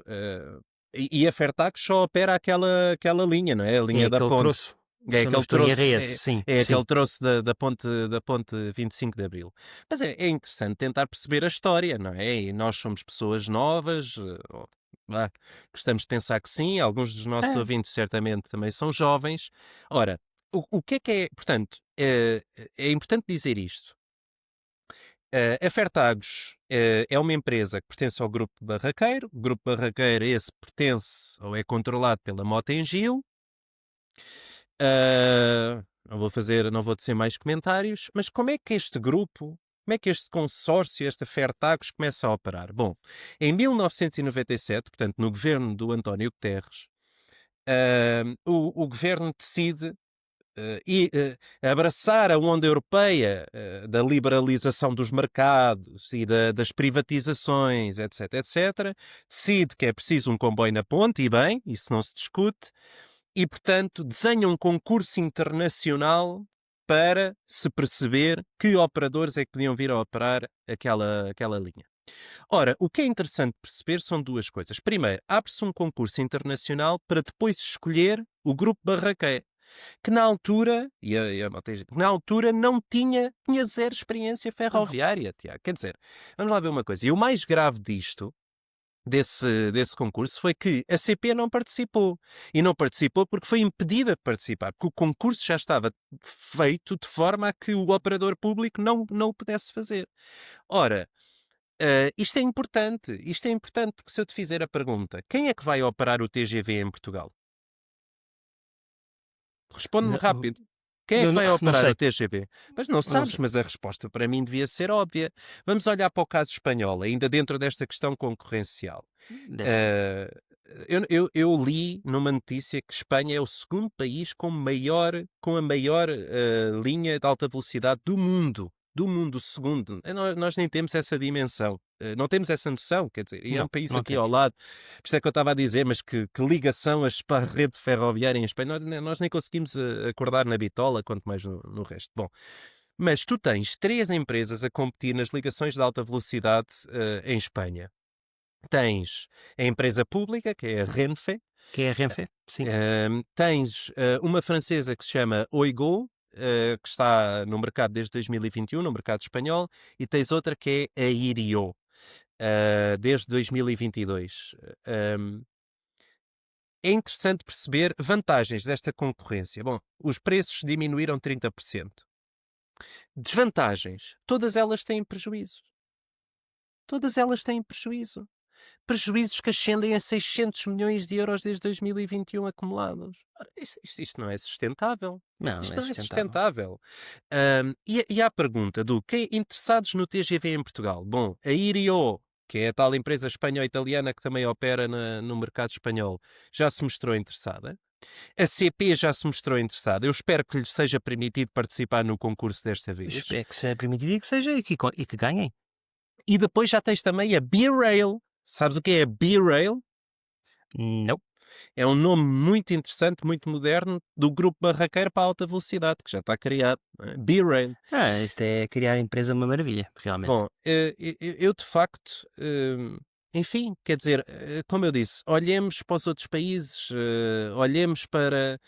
[SPEAKER 1] e a Fertagos só opera aquela linha, não é? A
[SPEAKER 2] É
[SPEAKER 1] linha da
[SPEAKER 2] aquele
[SPEAKER 1] ponte.
[SPEAKER 2] troço.
[SPEAKER 1] É
[SPEAKER 2] Se eu não
[SPEAKER 1] aquele
[SPEAKER 2] estou em erro, é
[SPEAKER 1] troço,
[SPEAKER 2] esse. Sim,
[SPEAKER 1] é
[SPEAKER 2] sim.
[SPEAKER 1] aquele troço da ponte 25 de Abril. Mas é interessante tentar perceber a história, não é? E nós somos pessoas novas, vá, gostamos de pensar que sim, alguns dos nossos
[SPEAKER 2] É.
[SPEAKER 1] ouvintes certamente também são jovens. Ora, o que é, portanto, é importante dizer isto. A Fertagos é uma empresa que pertence ao Grupo Barraqueiro. O Grupo Barraqueiro, esse pertence ou é controlado pela Mota-Engil. Não vou dizer mais comentários, mas como é que este grupo, como é que este consórcio, esta Fertagos, começa a operar? Bom, em 1997, portanto, no governo do António Guterres, o governo decide abraçar a onda europeia da liberalização dos mercados e das privatizações, etc., etc., decide que é preciso um comboio na ponte, e bem, isso não se discute, e, portanto, desenha um concurso internacional para se perceber que operadores é que podiam vir a operar aquela linha. Ora, o que é interessante perceber são duas coisas. Primeiro, abre-se um concurso internacional para depois escolher o grupo barraqueiro, que na altura, na altura não tinha zero experiência
[SPEAKER 2] Não.
[SPEAKER 1] ferroviária, Tiago. Quer dizer, vamos lá ver uma coisa. E o mais grave desse concurso foi que a CP não participou. E não participou porque foi impedida de participar, porque o concurso já estava feito de forma a que o operador público não o pudesse fazer. Ora, isto é importante porque se eu te fizer a pergunta, quem é que vai operar o TGV em Portugal? Responde-me
[SPEAKER 2] Não,
[SPEAKER 1] rápido. Quem é
[SPEAKER 2] eu
[SPEAKER 1] que vai
[SPEAKER 2] não
[SPEAKER 1] operar o
[SPEAKER 2] sei,
[SPEAKER 1] TGV? Mas não
[SPEAKER 2] não
[SPEAKER 1] sabes,
[SPEAKER 2] sei.
[SPEAKER 1] mas a resposta para mim devia ser óbvia. Vamos olhar para o caso espanhol, ainda dentro desta questão concorrencial.
[SPEAKER 2] Deve ser.
[SPEAKER 1] Eh, eu li numa notícia que Espanha é o segundo país com a maior linha de alta velocidade do mundo. Do mundo, o segundo. Nós nem temos essa dimensão. Não temos essa noção, quer dizer, e é um
[SPEAKER 2] Não,
[SPEAKER 1] país
[SPEAKER 2] não
[SPEAKER 1] aqui ao
[SPEAKER 2] temos.
[SPEAKER 1] lado. Por isso é que eu estava a dizer, mas que ligação para a rede ferroviária em Espanha. Nós nem conseguimos acordar na bitola, quanto mais no resto. Bom, mas tu tens três empresas a competir nas ligações de alta velocidade em Espanha. Tens a empresa pública, que é a Renfe.
[SPEAKER 2] Que é a Renfe? Sim.
[SPEAKER 1] Tens uma francesa que se chama Oigo, que está no mercado desde 2021, no mercado espanhol, e tens outra que é a Irio, desde 2022. É interessante perceber vantagens desta concorrência. Bom, os preços diminuíram 30%. Desvantagens, todas elas têm prejuízo. Todas elas têm prejuízo. Prejuízos que ascendem a 600 milhões de euros desde 2021 acumulados. Ora, isto não é sustentável.
[SPEAKER 2] Não, não
[SPEAKER 1] Isto
[SPEAKER 2] é
[SPEAKER 1] não é
[SPEAKER 2] sustentável.
[SPEAKER 1] sustentável. E há a pergunta do quem interessados no TGV em Portugal? Bom, a Irio, que é a tal empresa espanhol-italiana que também opera no mercado espanhol, já se mostrou interessada. A CP já se mostrou interessada. Eu espero que lhes seja permitido participar no concurso desta vez.
[SPEAKER 2] Espero que seja permitido e que seja e que ganhem.
[SPEAKER 1] E depois já tens também a B-Rail. Sabes o que é a B-Rail?
[SPEAKER 2] Não.
[SPEAKER 1] É um nome muito interessante, muito moderno, do grupo barraqueiro para a alta velocidade, que já está criado. B-Rail.
[SPEAKER 2] Isto é criar a empresa uma maravilha, realmente.
[SPEAKER 1] Bom, eu de facto, enfim, quer dizer, como eu disse, olhemos para os outros países, olhemos para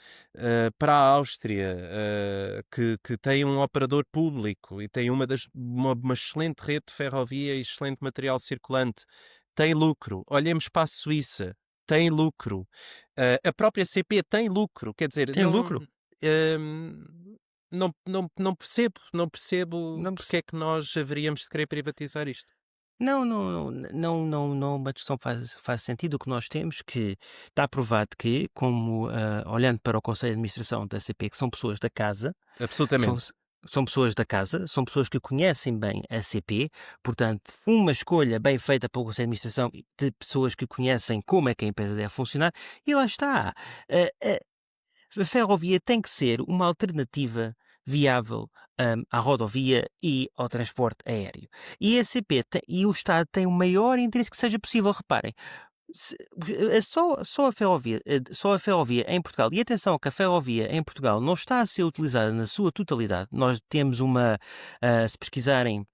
[SPEAKER 1] a Áustria, que tem um operador público e tem uma excelente rede de ferrovia e excelente material circulante, tem lucro. Olhemos para a Suíça, tem lucro. A própria CP tem lucro, quer dizer,
[SPEAKER 2] Tem lucro?
[SPEAKER 1] hum, não percebo
[SPEAKER 2] Não,
[SPEAKER 1] porque é que nós haveríamos de querer privatizar isto.
[SPEAKER 2] não, uma discussão faz sentido. O que nós temos que está provado que, como olhando para o Conselho de Administração da CP, que são pessoas da casa, são,
[SPEAKER 1] Absolutamente.
[SPEAKER 2] são pessoas da casa, são pessoas que conhecem bem a CP, portanto, uma escolha bem feita pelo Conselho de Administração de pessoas que conhecem como é que a empresa deve funcionar, e lá está. A ferrovia tem que ser uma alternativa viável, à rodovia e ao transporte aéreo. E a CP e o Estado têm o maior interesse que seja possível. Reparem, só a ferrovia em Portugal, e atenção que a ferrovia em Portugal não está a ser utilizada na sua totalidade. Nós temos se pesquisarem,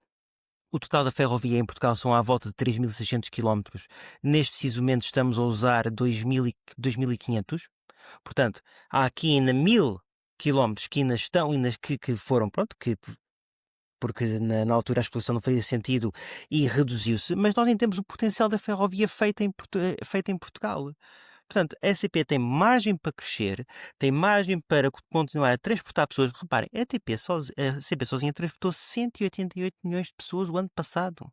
[SPEAKER 2] o total da ferrovia em Portugal são à volta de 3.600 quilómetros. Neste preciso momento estamos a usar 2.500. Portanto, há aqui ainda 1.000 quilómetros que ainda estão, que foram, pronto, porque na altura a exploração não fazia sentido e reduziu-se, mas nós ainda temos o potencial da ferrovia feita em Portugal. Portanto, a SCP tem margem para crescer, tem margem para continuar a transportar pessoas. Reparem, a CP sozinha transportou 188 milhões de pessoas o ano passado.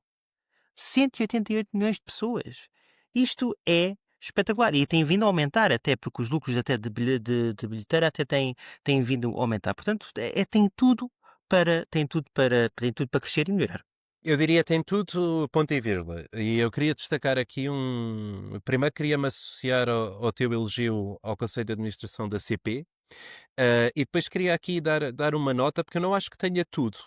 [SPEAKER 2] 188 milhões de pessoas. Isto é espetacular e tem vindo a aumentar, até porque os lucros até de bilheteira até têm vindo a aumentar. Portanto, tem tudo para crescer e melhorar.
[SPEAKER 1] Eu diria tem tudo, ponto e vírgula. E eu queria destacar aqui Primeiro queria-me associar ao teu elogio ao Conselho de Administração da CP. E depois queria aqui dar uma nota, porque eu não acho que tenha tudo.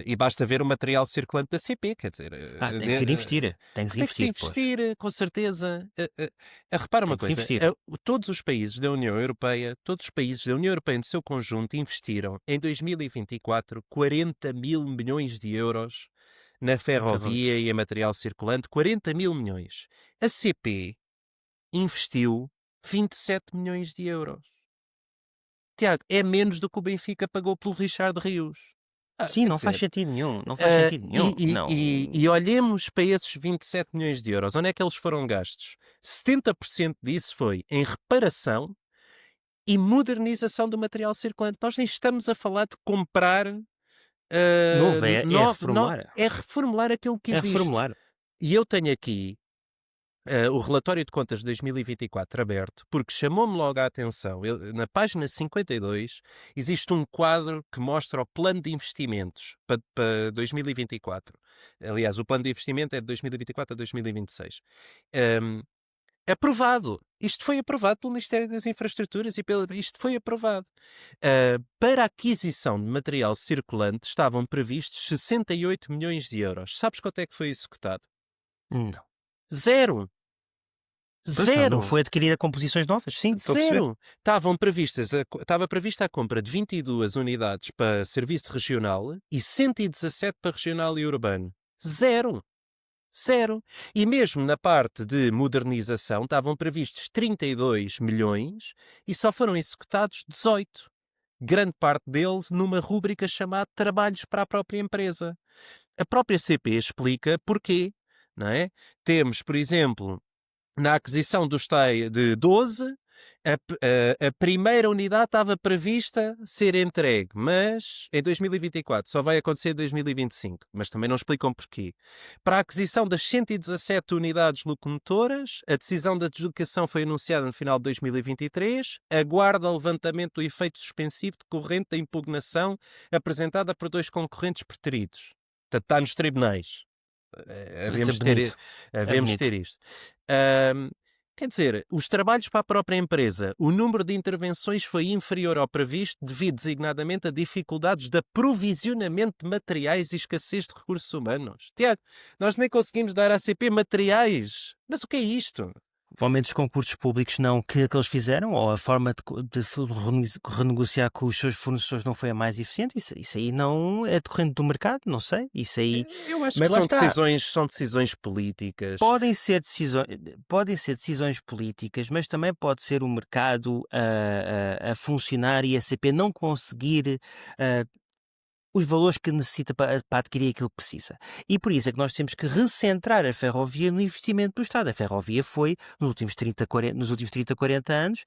[SPEAKER 1] E basta ver o material circulante da CP, quer dizer,
[SPEAKER 2] Tem que se ir investir. Tem que se
[SPEAKER 1] tem que se
[SPEAKER 2] investir, pois.
[SPEAKER 1] investir, com certeza. Repara uma
[SPEAKER 2] Tem que se
[SPEAKER 1] coisa,
[SPEAKER 2] investir.
[SPEAKER 1] todos os países da União Europeia, no seu conjunto, investiram em 2024 40 mil milhões de euros na ferrovia e em material circulante, 40 mil milhões. A CP investiu 27 milhões de euros. Tiago, é menos do que o Benfica pagou pelo Richard Rios.
[SPEAKER 2] Sim,
[SPEAKER 1] Quer
[SPEAKER 2] não faz
[SPEAKER 1] dizer,
[SPEAKER 2] sentido nenhum. Não faz sentido nenhum. Não.
[SPEAKER 1] e olhemos para esses 27 milhões de euros. Onde é que eles foram gastos? 70% disso foi em reparação e modernização do material circulante. Nós nem estamos a falar de comprar.
[SPEAKER 2] Novo, é reformular.
[SPEAKER 1] É reformular aquilo que
[SPEAKER 2] É
[SPEAKER 1] existe.
[SPEAKER 2] reformular.
[SPEAKER 1] E eu tenho aqui o relatório de contas de 2024 aberto, porque chamou-me logo a atenção. Na página 52 existe um quadro que mostra o plano de investimentos para 2024. Aliás, o plano de investimento é de 2024 a 2026. Aprovado. Isto foi aprovado pelo Ministério das Infraestruturas isto foi aprovado. Para a aquisição de material circulante estavam previstos 68 milhões de euros. Sabes quanto é que foi executado?
[SPEAKER 2] Não.
[SPEAKER 1] Zero.
[SPEAKER 2] Pois
[SPEAKER 1] Zero.
[SPEAKER 2] não foi adquirida com posições novas. Sim, estou a perceber.
[SPEAKER 1] Zero. Estava prevista a compra de 22 unidades para serviço regional e 117 para regional e urbano. Zero. Zero. E mesmo na parte de modernização estavam previstos 32 milhões e só foram executados 18. Grande parte deles numa rúbrica chamada Trabalhos para a própria empresa. A própria CP explica porquê, não é? Temos, por exemplo, na aquisição do STAI de 12, a primeira unidade estava prevista ser entregue, mas em 2024, só vai acontecer em 2025, mas também não explicam porquê. Para a aquisição das 117 unidades locomotoras, a decisão da deslocação foi anunciada no final de 2023, aguarda o levantamento do efeito suspensivo decorrente da impugnação apresentada por 2 concorrentes preteridos. Portanto, está nos tribunais. Havemos ter isto. Quer dizer, os trabalhos para a própria empresa, o número de intervenções foi inferior ao previsto devido designadamente a dificuldades de aprovisionamento de materiais e escassez de recursos humanos. Tiago, nós nem conseguimos dar à CP materiais. Mas o que é isto?
[SPEAKER 2] Provavelmente os concursos públicos não que eles fizeram, ou a forma de renegociar com os seus fornecedores não foi a mais eficiente. Isso aí não é decorrente do mercado, não sei. Isso aí.
[SPEAKER 1] Eu acho
[SPEAKER 2] Mas
[SPEAKER 1] que
[SPEAKER 2] lá está.
[SPEAKER 1] são decisões políticas.
[SPEAKER 2] Podem ser decisões políticas, mas também pode ser o mercado a funcionar e a CP não conseguir os valores que necessita para adquirir aquilo que precisa. E por isso é que nós temos que recentrar a ferrovia no investimento do Estado. A ferrovia foi, nos últimos 30, 40 anos,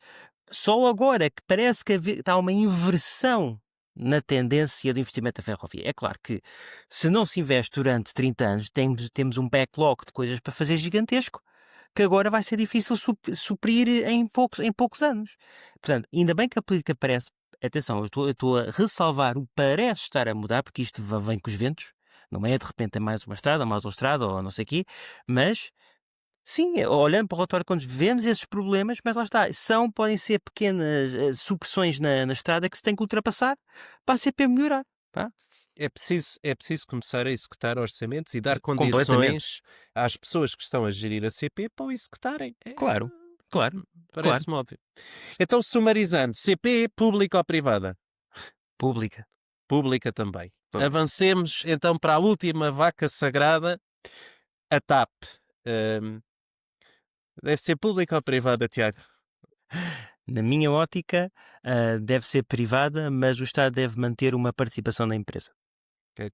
[SPEAKER 2] só agora é que parece que está uma inversão na tendência do investimento da ferrovia. É claro que se não se investe durante 30 anos, temos um backlog de coisas para fazer gigantesco, que agora vai ser difícil suprir em poucos anos. Portanto, ainda bem que a política parece. Atenção, eu estou a ressalvar o parece estar a mudar, porque isto vem com os ventos, não é? De repente é mais uma estrada, mais outra estrada, ou não sei o quê, mas sim, olhando para o relatório, quando vemos esses problemas, mas lá está, podem ser pequenas supressões na estrada que se tem que ultrapassar para a CP melhorar. Tá?
[SPEAKER 1] É preciso começar a executar orçamentos e dar
[SPEAKER 2] Completamente.
[SPEAKER 1] condições às pessoas que estão a gerir a CP para o executarem.
[SPEAKER 2] Claro.
[SPEAKER 1] Parece-me óbvio. Então, sumarizando, CP pública ou privada?
[SPEAKER 2] Pública.
[SPEAKER 1] Pública também.
[SPEAKER 2] Pública.
[SPEAKER 1] Avancemos então para a última vaca sagrada, a TAP. Deve ser pública ou privada, Tiago?
[SPEAKER 2] Na minha ótica, deve ser privada, mas o Estado deve manter uma participação na empresa.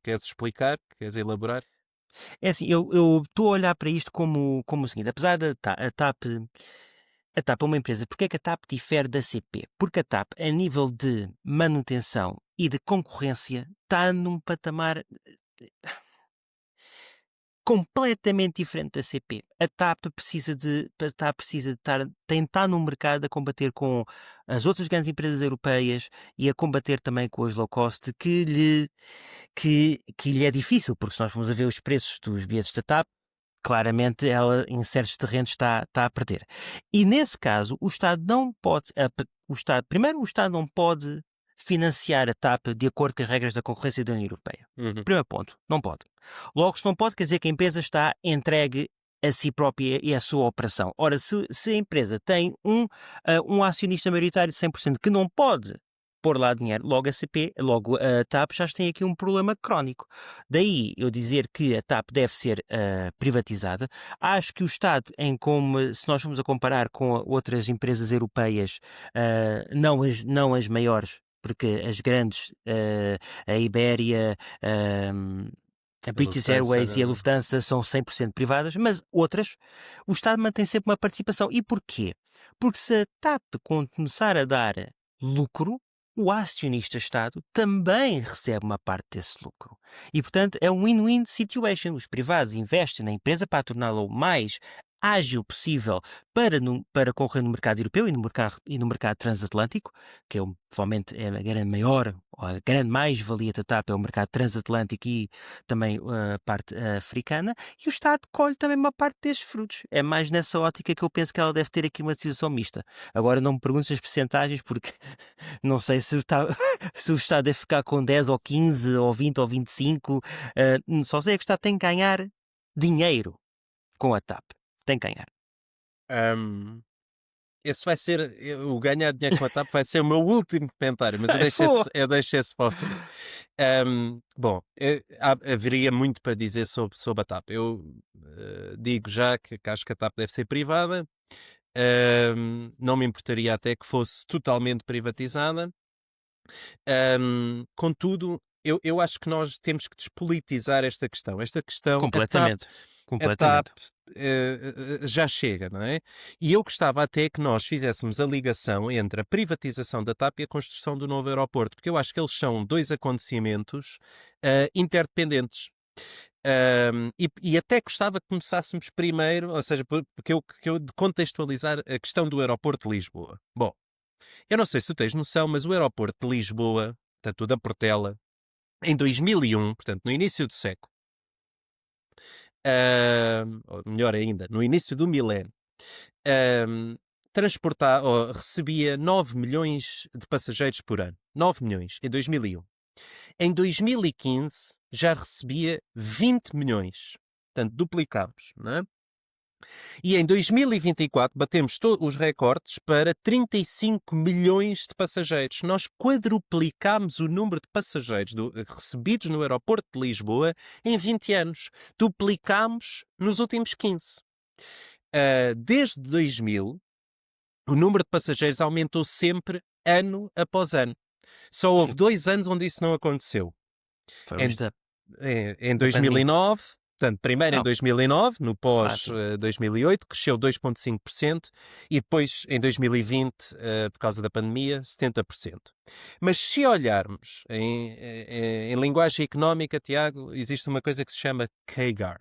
[SPEAKER 1] Queres explicar? Queres elaborar?
[SPEAKER 2] É assim, eu estou a olhar para isto como o seguinte, apesar da a TAP é uma empresa, porque é que a TAP difere da CP? Porque a TAP, a nível de manutenção e de concorrência, está num patamar completamente diferente da CP. A TAP precisa de estar no mercado a combater com as outras grandes empresas europeias e a combater também com as low cost, que lhe é difícil, porque se nós formos a ver os preços dos bilhetes da TAP, claramente ela em certos terrenos está a perder. E nesse caso, o Estado não pode, primeiro o Estado não pode financiar a TAP de acordo com as regras da concorrência da União Europeia.
[SPEAKER 1] Uhum.
[SPEAKER 2] Primeiro ponto, não pode. Logo, se não pode, quer dizer que a empresa está entregue a si própria e à sua operação. Ora, se a empresa tem um acionista maioritário de 100% que não pode pôr lá dinheiro, logo a CP, logo a TAP já tem aqui um problema crónico. Daí eu dizer que a TAP deve ser privatizada. Acho que o Estado, se nós formos a comparar com outras empresas europeias, não as maiores, porque as grandes, a Ibéria, a British Airways e a Lufthansa são 100% privadas, mas outras, o Estado mantém sempre uma participação. E porquê? Porque se a TAP começar a dar lucro, o acionista-Estado também recebe uma parte desse lucro. E, portanto, é um win-win situation. Os privados investem na empresa para torná-la o mais ágil possível para concorrer no mercado europeu e no mercado transatlântico, que provavelmente é a grande maior, ou a grande mais-valia da TAP é o mercado transatlântico e também a parte africana, e o Estado colhe também uma parte destes frutos. É mais nessa ótica que eu penso que ela deve ter aqui uma situação mista. Agora não me perguntes as percentagens, porque não sei se, se o Estado deve ficar com 10 ou 15 ou 20 ou 25, só sei que o Estado tem que ganhar dinheiro com a TAP. Tem que ganhar.
[SPEAKER 1] Esse vai ser, o ganhar dinheiro com a TAP vai ser o meu último comentário, mas eu deixo esse para o fim. Bom, haveria muito para dizer sobre a TAP. Eu digo já que acho que a TAP deve ser privada. Não me importaria até que fosse totalmente privatizada. Contudo, eu acho que nós temos que despolitizar esta questão. Esta questão,
[SPEAKER 2] Completamente.
[SPEAKER 1] a TAP já chega, não é? E eu gostava até que nós fizéssemos a ligação entre a privatização da TAP e a construção do novo aeroporto, porque eu acho que eles são dois acontecimentos interdependentes. E até gostava que começássemos primeiro, ou seja, porque eu de contextualizar a questão do aeroporto de Lisboa. Bom, eu não sei se tu tens noção, mas o aeroporto de Lisboa, portanto, o da Portela, em 2001, portanto, no início do século, ou melhor ainda, no início do milénio, recebia 9 milhões de passageiros por ano. 9 milhões, em 2001. Em 2015, já recebia 20 milhões. Portanto, duplicámos, não é? E em 2024 batemos os recordes para 35 milhões de passageiros. Nós quadruplicámos o número de passageiros recebidos no aeroporto de Lisboa em 20 anos. Duplicámos nos últimos 15. Desde 2000, o número de passageiros aumentou sempre ano após ano. Só houve 2 anos onde isso não aconteceu. Em 2009... Portanto, primeiro em 2009, no pós-2008, cresceu 2,5% e depois em 2020, por causa da pandemia, 70%. Mas se olharmos em linguagem económica, Tiago, existe uma coisa que se chama CAGR,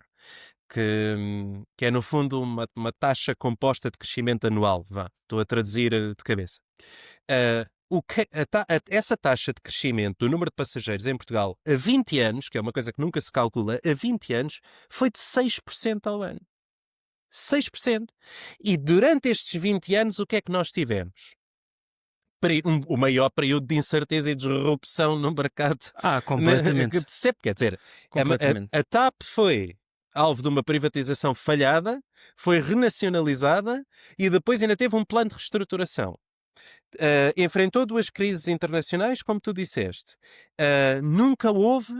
[SPEAKER 1] que é no fundo uma taxa composta de crescimento anual. Estou a traduzir de cabeça. Essa taxa de crescimento do número de passageiros em Portugal a 20 anos, que é uma coisa que nunca se calcula, a 20 anos, foi de 6% ao ano. 6%. E durante estes 20 anos, o que é que nós tivemos? O maior período de incerteza e disrupção no mercado.
[SPEAKER 2] Completamente.
[SPEAKER 1] Quer dizer, a TAP foi alvo de uma privatização falhada, foi renacionalizada e depois ainda teve um plano de reestruturação. Enfrentou 2 crises internacionais, como tu disseste. Nunca houve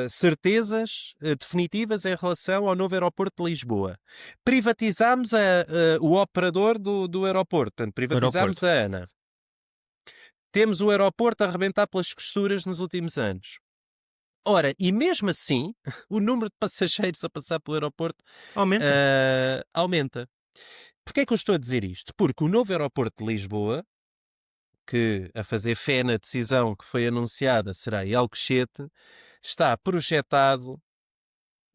[SPEAKER 1] certezas definitivas em relação ao novo aeroporto de Lisboa. Privatizámos o operador do aeroporto. Portanto, privatizámos a ANA. Temos o aeroporto a arrebentar pelas costuras nos últimos anos. Ora, e mesmo assim, o número de passageiros a passar pelo aeroporto aumenta. Porquê é que eu estou a dizer isto? Porque o novo aeroporto de Lisboa, que a fazer fé na decisão que foi anunciada será em Alcochete, está projetado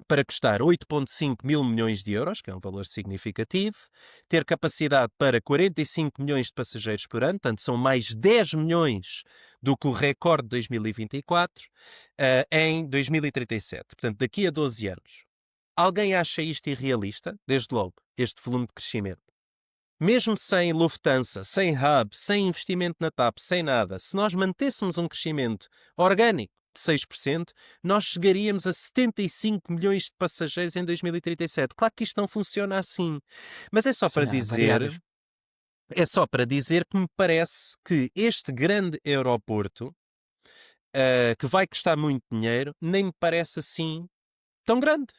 [SPEAKER 1] para custar 8,5 mil milhões de euros, que é um valor significativo, ter capacidade para 45 milhões de passageiros por ano, portanto são mais 10 milhões do que o recorde de 2024, em 2037, portanto daqui a 12 anos. Alguém acha isto irrealista? Desde logo, este volume de crescimento. mesmo sem Lufthansa, sem hub, sem investimento na TAP, sem nada, se nós mantêssemos um crescimento orgânico de 6%, nós chegaríamos a 75 milhões de passageiros em 2037. Claro que isto não funciona assim, mas
[SPEAKER 2] Sim, há variáveis.
[SPEAKER 1] é só para dizer que me parece que este grande aeroporto, que vai custar muito dinheiro, nem me parece assim tão grande.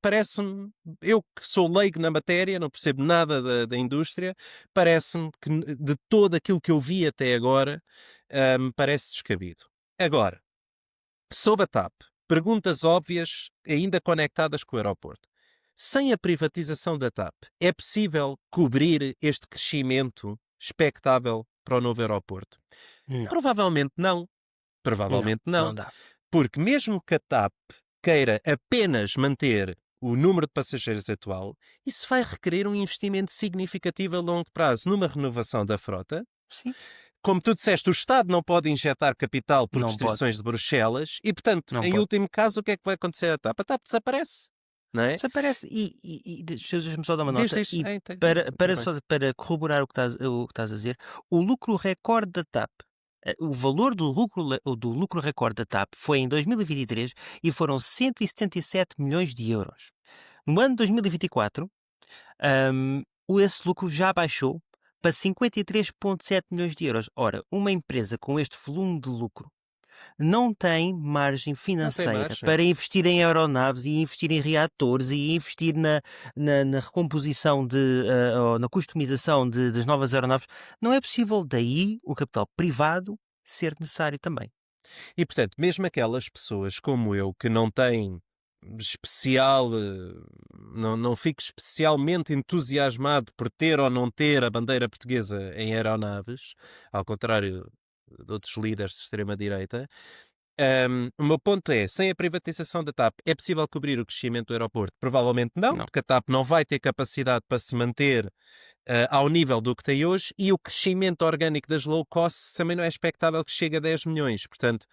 [SPEAKER 1] Parece-me, eu que sou leigo na matéria, não percebo nada da indústria, parece-me que de todo aquilo que eu vi até agora, me parece descabido. Agora, sobre a TAP, perguntas óbvias ainda conectadas com o aeroporto. Sem a privatização da TAP, é possível cobrir este crescimento expectável para o novo aeroporto?
[SPEAKER 2] Não,
[SPEAKER 1] Provavelmente não.
[SPEAKER 2] não,
[SPEAKER 1] Provavelmente não.
[SPEAKER 2] não dá.
[SPEAKER 1] Porque mesmo que a TAP queira apenas manter o número de passageiros atual, isso vai requerer um investimento significativo a longo prazo numa renovação da frota.
[SPEAKER 2] Sim,
[SPEAKER 1] Como tu disseste, o Estado não pode injetar capital por
[SPEAKER 2] não pode,
[SPEAKER 1] restrições de Bruxelas e, portanto,
[SPEAKER 2] não
[SPEAKER 1] em
[SPEAKER 2] pode.
[SPEAKER 1] último caso, o que é que vai acontecer à TAP? A TAP desaparece, não é?
[SPEAKER 2] Desaparece deixa-me só dar uma
[SPEAKER 1] Diz,
[SPEAKER 2] nota
[SPEAKER 1] diz,
[SPEAKER 2] e
[SPEAKER 1] intervém.
[SPEAKER 2] para corroborar o que estás a dizer, o lucro recorde da TAP, o valor do lucro recorde da TAP foi em 2023 e foram 177 milhões de euros. No ano de 2024, esse lucro já baixou para 53,7 milhões de euros. Ora, uma empresa com este volume de lucro não tem margem
[SPEAKER 1] Não tem
[SPEAKER 2] financeira
[SPEAKER 1] margem.
[SPEAKER 2] para investir em aeronaves e investir em reatores e investir na recomposição ou na customização das novas aeronaves. Não é possível. Daí o capital privado ser necessário também.
[SPEAKER 1] E, portanto, mesmo aquelas pessoas como eu que não têm especial, não fico especialmente entusiasmado por ter ou não ter a bandeira portuguesa em aeronaves, ao contrário de outros líderes de extrema-direita. O meu ponto é, sem a privatização da TAP, é possível cobrir o crescimento do aeroporto? Provavelmente não,
[SPEAKER 2] Não.
[SPEAKER 1] porque a TAP não vai ter capacidade para se manter ao nível do que tem hoje, e o crescimento orgânico das low cost também não é expectável que chegue a 10 milhões. Portanto,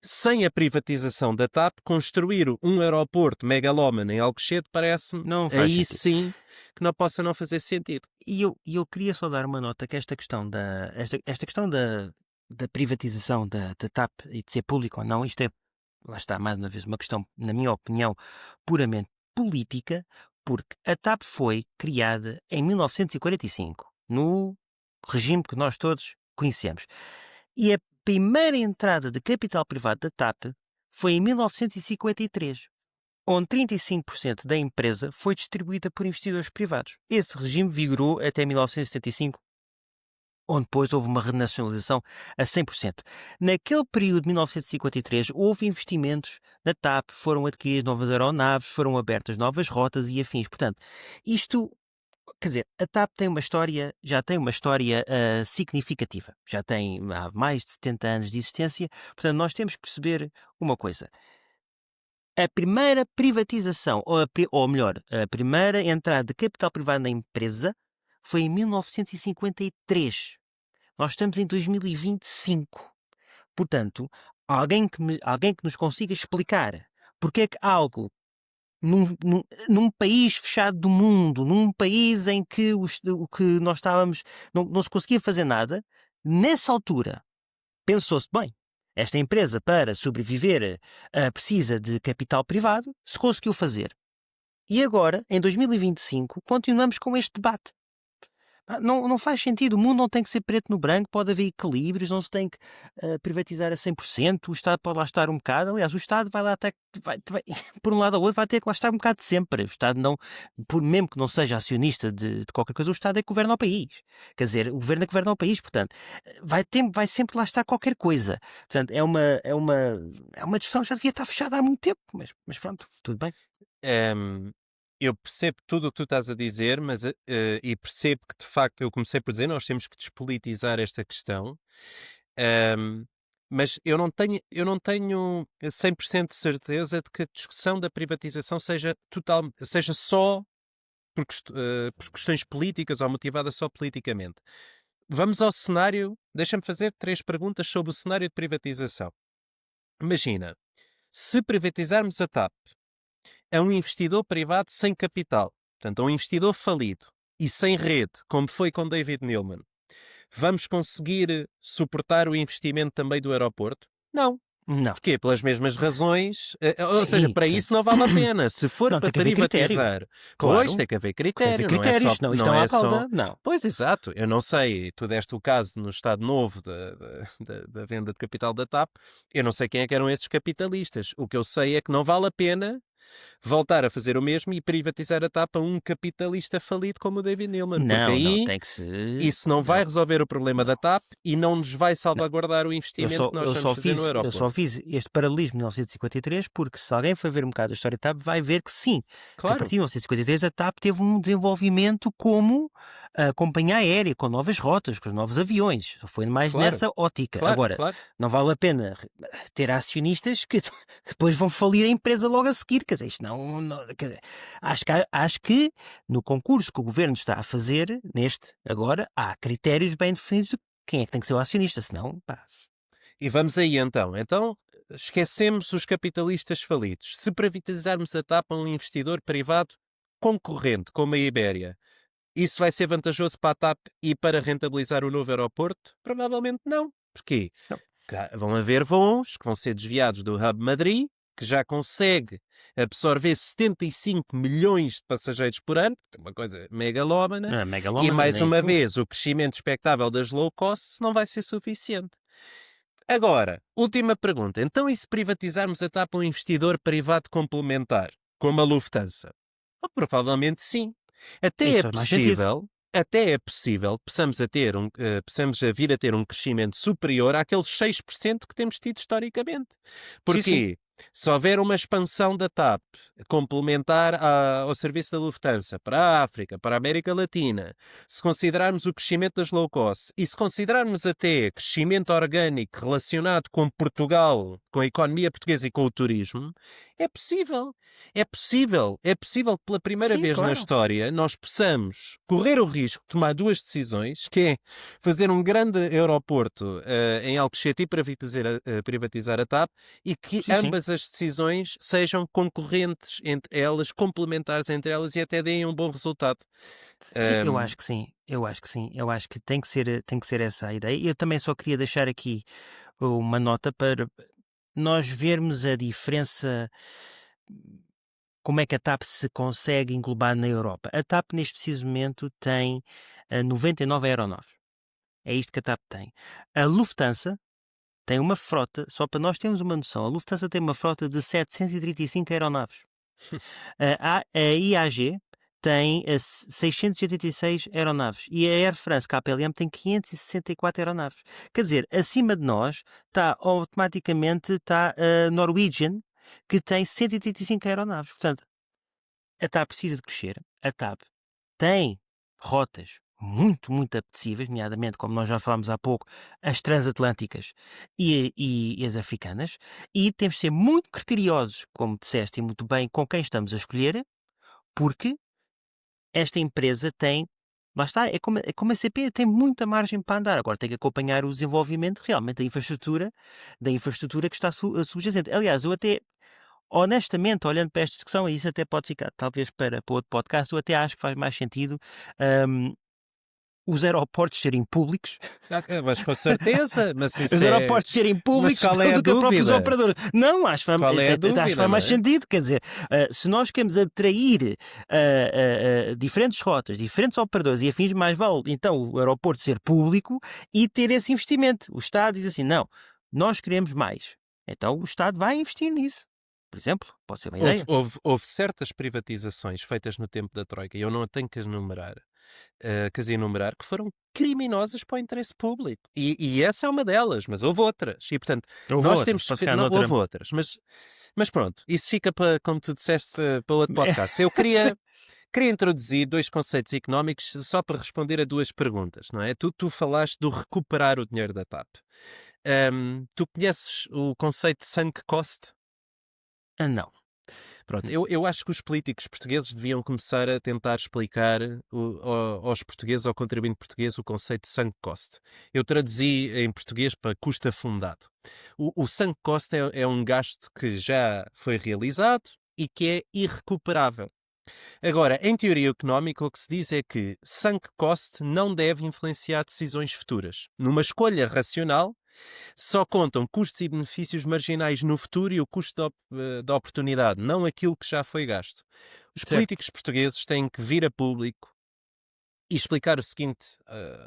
[SPEAKER 1] sem a privatização da TAP, construir um aeroporto megalómano em Alcochete parece-me,
[SPEAKER 2] Não faz
[SPEAKER 1] aí
[SPEAKER 2] sentido.
[SPEAKER 1] sim, que não possa não fazer sentido.
[SPEAKER 2] E eu queria só dar uma nota que esta questão da privatização da TAP e de ser público ou não, isto é, lá está, mais uma vez, uma questão, na minha opinião, puramente política, porque a TAP foi criada em 1945, no regime que nós todos conhecemos. E a primeira entrada de capital privado da TAP foi em 1953, onde 35% da empresa foi distribuída por investidores privados. Esse regime vigorou até 1975, onde depois houve uma renacionalização a 100%. Naquele período de 1953, houve investimentos na TAP, foram adquiridas novas aeronaves, foram abertas novas rotas e afins. Portanto, isto, quer dizer, a TAP tem uma história, já tem uma história significativa. Já tem há mais de 70 anos de existência. Portanto, nós temos que perceber uma coisa. A primeira privatização, ou melhor, a primeira entrada de capital privado na empresa foi em 1953. Nós estamos em 2025. Portanto, alguém que nos consiga explicar porque é que algo num país fechado do mundo, num país em que o que nós estávamos, não se conseguia fazer nada, nessa altura pensou-se, bem, esta empresa para sobreviver precisa de capital privado, se conseguiu fazer. E agora, em 2025, continuamos com este debate. Não faz sentido, o mundo não tem que ser preto no branco, pode haver equilíbrios, não se tem que privatizar a 100%, o Estado pode lá estar um bocado, aliás, o Estado vai lá até, por um lado ou outro, vai ter que lá estar um bocado sempre. O Estado não, mesmo que não seja acionista de qualquer coisa, o Estado é que governa o país. Quer dizer, o governo é que governa o país, portanto, vai sempre lá estar qualquer coisa. Portanto, é uma discussão que já devia estar fechada há muito tempo, mas pronto, tudo bem.
[SPEAKER 1] Ehm, eu percebo tudo o que tu estás a dizer, mas e percebo que de facto eu comecei por dizer nós temos que despolitizar esta questão. Ehm, mas eu não tenho 100% de certeza de que a discussão da privatização seja só por questões políticas ou motivada só politicamente. Vamos ao cenário. Deixa-me fazer 3 perguntas sobre o cenário de privatização. Imagina, se privatizarmos a TAP, é um investidor privado sem capital, portanto, é um investidor falido. e sem rede, como foi com David Neilman, vamos conseguir suportar o investimento também do aeroporto? Não.
[SPEAKER 2] Não.
[SPEAKER 1] Porquê? Pelas mesmas razões. Ou seja,
[SPEAKER 2] Sim,
[SPEAKER 1] para
[SPEAKER 2] sim.
[SPEAKER 1] isso não vale a pena. Se for
[SPEAKER 2] Não,
[SPEAKER 1] para
[SPEAKER 2] tem que haver critério.
[SPEAKER 1] privatizar, pois
[SPEAKER 2] Claro,
[SPEAKER 1] tem que haver
[SPEAKER 2] tem que haver
[SPEAKER 1] critério, não é
[SPEAKER 2] critérios,
[SPEAKER 1] só.
[SPEAKER 2] senão isto
[SPEAKER 1] Não
[SPEAKER 2] não há
[SPEAKER 1] é só.
[SPEAKER 2] cauda. Não.
[SPEAKER 1] Pois, exato. Eu não sei. Tu deste o caso no Estado Novo da venda de capital da TAP. Eu não sei quem é que eram esses capitalistas. O que eu sei é que não vale a pena voltar a fazer o mesmo e privatizar a TAP a um capitalista falido como o David Neilman. Porque
[SPEAKER 2] Não, não,
[SPEAKER 1] aí
[SPEAKER 2] tem que ser.
[SPEAKER 1] isso não vai
[SPEAKER 2] Não,
[SPEAKER 1] resolver o problema da
[SPEAKER 2] não,
[SPEAKER 1] TAP e não nos vai
[SPEAKER 2] não.
[SPEAKER 1] salvaguardar o investimento que nós vamos fazer no
[SPEAKER 2] Eu só
[SPEAKER 1] aeroporto.
[SPEAKER 2] fiz este paralelismo de 1953 porque se alguém for ver um bocado a história da TAP vai ver que sim, que a
[SPEAKER 1] Claro,
[SPEAKER 2] partir de 1953 a TAP teve um desenvolvimento como a companhia aérea, com novas rotas, com os novos aviões. Foi mais
[SPEAKER 1] claro,
[SPEAKER 2] nessa ótica.
[SPEAKER 1] claro,
[SPEAKER 2] Agora,
[SPEAKER 1] claro.
[SPEAKER 2] não vale a pena ter acionistas que depois vão falir a empresa logo a seguir. Quer dizer, isto quer dizer, acho que no concurso que o governo está a fazer, neste agora, há critérios bem definidos de quem é que tem que ser o acionista, senão, pá.
[SPEAKER 1] E vamos aí então. Então, esquecemos os capitalistas falidos. Se privatizarmos a TAP a um investidor privado concorrente, como a Ibéria, isso vai ser vantajoso para a TAP e para rentabilizar o novo aeroporto? Provavelmente não. Porquê?
[SPEAKER 2] Não.
[SPEAKER 1] Vão haver voos que vão ser desviados do Hub Madrid, que já consegue absorver 75 milhões de passageiros por ano, uma coisa megalómana,
[SPEAKER 2] Não é
[SPEAKER 1] e
[SPEAKER 2] megalómano,
[SPEAKER 1] mais
[SPEAKER 2] nem
[SPEAKER 1] uma
[SPEAKER 2] enfim.
[SPEAKER 1] vez o crescimento expectável das low cost não vai ser suficiente. Agora, última pergunta. Então, e se privatizarmos a TAP a um investidor privado complementar, como a Lufthansa? Provavelmente sim.
[SPEAKER 2] Isso faz mais sentido.
[SPEAKER 1] Até é possível que possamos a vir a ter um crescimento superior àqueles 6% que temos tido historicamente.
[SPEAKER 2] Sim, sim.
[SPEAKER 1] Porquê? Se houver uma expansão da TAP complementar ao serviço da Lufthansa para a África, para a América Latina, se considerarmos o crescimento das low cost e se considerarmos até crescimento orgânico relacionado com Portugal, com a economia portuguesa e com o turismo, é possível. É possível que pela primeira
[SPEAKER 2] Sim,
[SPEAKER 1] vez na
[SPEAKER 2] claro.
[SPEAKER 1] história nós possamos correr o risco de tomar duas decisões, que é fazer um grande aeroporto em Alcochete e privatizar a TAP, e que
[SPEAKER 2] Sim, sim.
[SPEAKER 1] ambas as decisões sejam concorrentes entre elas, complementares entre elas e até deem um bom resultado.
[SPEAKER 2] Sim, eu
[SPEAKER 1] Um,
[SPEAKER 2] acho que sim. Eu acho que sim. Eu acho que tem que ser essa a ideia. Eu também só queria deixar aqui uma nota para nós vermos a diferença, como é que a TAP se consegue englobar na Europa. A TAP, neste preciso momento, tem 99 aeronaves. É isto que a TAP tem. A Lufthansa tem uma frota, só para nós termos uma noção, a Lufthansa tem uma frota de 735 aeronaves. A IAG tem 686 aeronaves e a Air France KLM tem 564 aeronaves. Quer dizer, acima de nós automaticamente está a Norwegian, que tem 185 aeronaves. Portanto, a TAP precisa de crescer. A TAP tem rotas muito, muito apetecíveis, nomeadamente, como nós já falámos há pouco, as transatlânticas e as africanas, e temos de ser muito criteriosos, como disseste e muito bem, com quem estamos a escolher, porque esta empresa tem, lá está, é como a CP, tem muita margem para andar. Agora tem que acompanhar o desenvolvimento realmente da infraestrutura que está subjacente. Aliás, eu até, honestamente, olhando para esta discussão, e isso até pode ficar talvez para outro podcast, eu até acho que faz mais sentido os aeroportos serem públicos.
[SPEAKER 1] mas com certeza, mas
[SPEAKER 2] Os
[SPEAKER 1] isso é.
[SPEAKER 2] aeroportos serem
[SPEAKER 1] Mas
[SPEAKER 2] públicos
[SPEAKER 1] qual é a
[SPEAKER 2] do que os próprios
[SPEAKER 1] dúvida?
[SPEAKER 2] operadores. Não, acho
[SPEAKER 1] Qual é a
[SPEAKER 2] acho que
[SPEAKER 1] dúvida,
[SPEAKER 2] faz
[SPEAKER 1] não
[SPEAKER 2] mais
[SPEAKER 1] é?
[SPEAKER 2] sentido. Quer dizer, se nós queremos atrair diferentes rotas, diferentes operadores e afins, mais vale então o aeroporto ser público e ter esse investimento. O Estado diz assim: não, nós queremos mais. Então o Estado vai investir nisso. Por exemplo, pode ser uma ideia.
[SPEAKER 1] Houve certas privatizações feitas no tempo da Troika, e eu não a tenho que enumerar, que foram criminosas para o interesse público. E essa é uma delas, mas houve outras. E, portanto,
[SPEAKER 2] Houve
[SPEAKER 1] nós
[SPEAKER 2] outras,
[SPEAKER 1] temos
[SPEAKER 2] pode
[SPEAKER 1] que.
[SPEAKER 2] ficar
[SPEAKER 1] Não,
[SPEAKER 2] noutra.
[SPEAKER 1] houve outras, mas pronto, isso fica para, como tu disseste, para outro podcast. Eu queria introduzir dois conceitos económicos só para responder a duas perguntas, não é? Tu falaste do recuperar o dinheiro da TAP. Tu conheces o conceito de sunk cost?
[SPEAKER 2] Não.
[SPEAKER 1] Pronto, eu acho que os políticos portugueses deviam começar a tentar explicar aos portugueses, ao contribuinte português, o conceito de sunk cost. Eu traduzi em português para custo afundado. O sunk cost é um gasto que já foi realizado e que é irrecuperável. Agora, em teoria económica, o que se diz é que sunk cost não deve influenciar decisões futuras. Numa escolha racional, só contam custos e benefícios marginais no futuro e o custo da oportunidade, não aquilo que já foi gasto. Os
[SPEAKER 2] Certo.
[SPEAKER 1] políticos portugueses têm que vir a público e explicar o seguinte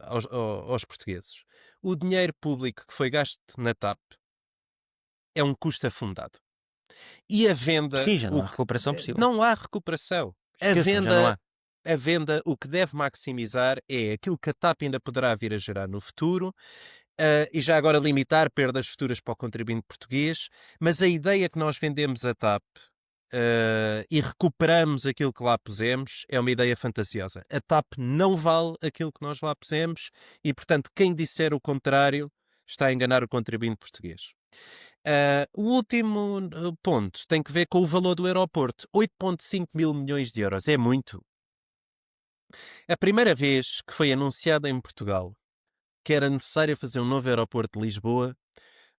[SPEAKER 1] aos portugueses: o dinheiro público que foi gasto na TAP é um custo afundado. E a venda,
[SPEAKER 2] Sim, já não há recuperação possível.
[SPEAKER 1] não há recuperação. A
[SPEAKER 2] Esqueçam, já não
[SPEAKER 1] venda,
[SPEAKER 2] há.
[SPEAKER 1] a venda, o que deve maximizar é aquilo que a TAP ainda poderá vir a gerar no futuro, e já agora limitar perdas futuras para o contribuinte português, mas a ideia que nós vendemos a TAP e recuperamos aquilo que lá pusemos é uma ideia fantasiosa. A TAP não vale aquilo que nós lá pusemos e, portanto, quem disser o contrário está a enganar o contribuinte português. O último ponto tem que ver com o valor do aeroporto. 8,5 mil milhões de euros. É muito. A primeira vez que foi anunciado em Portugal que era necessário fazer um novo aeroporto de Lisboa,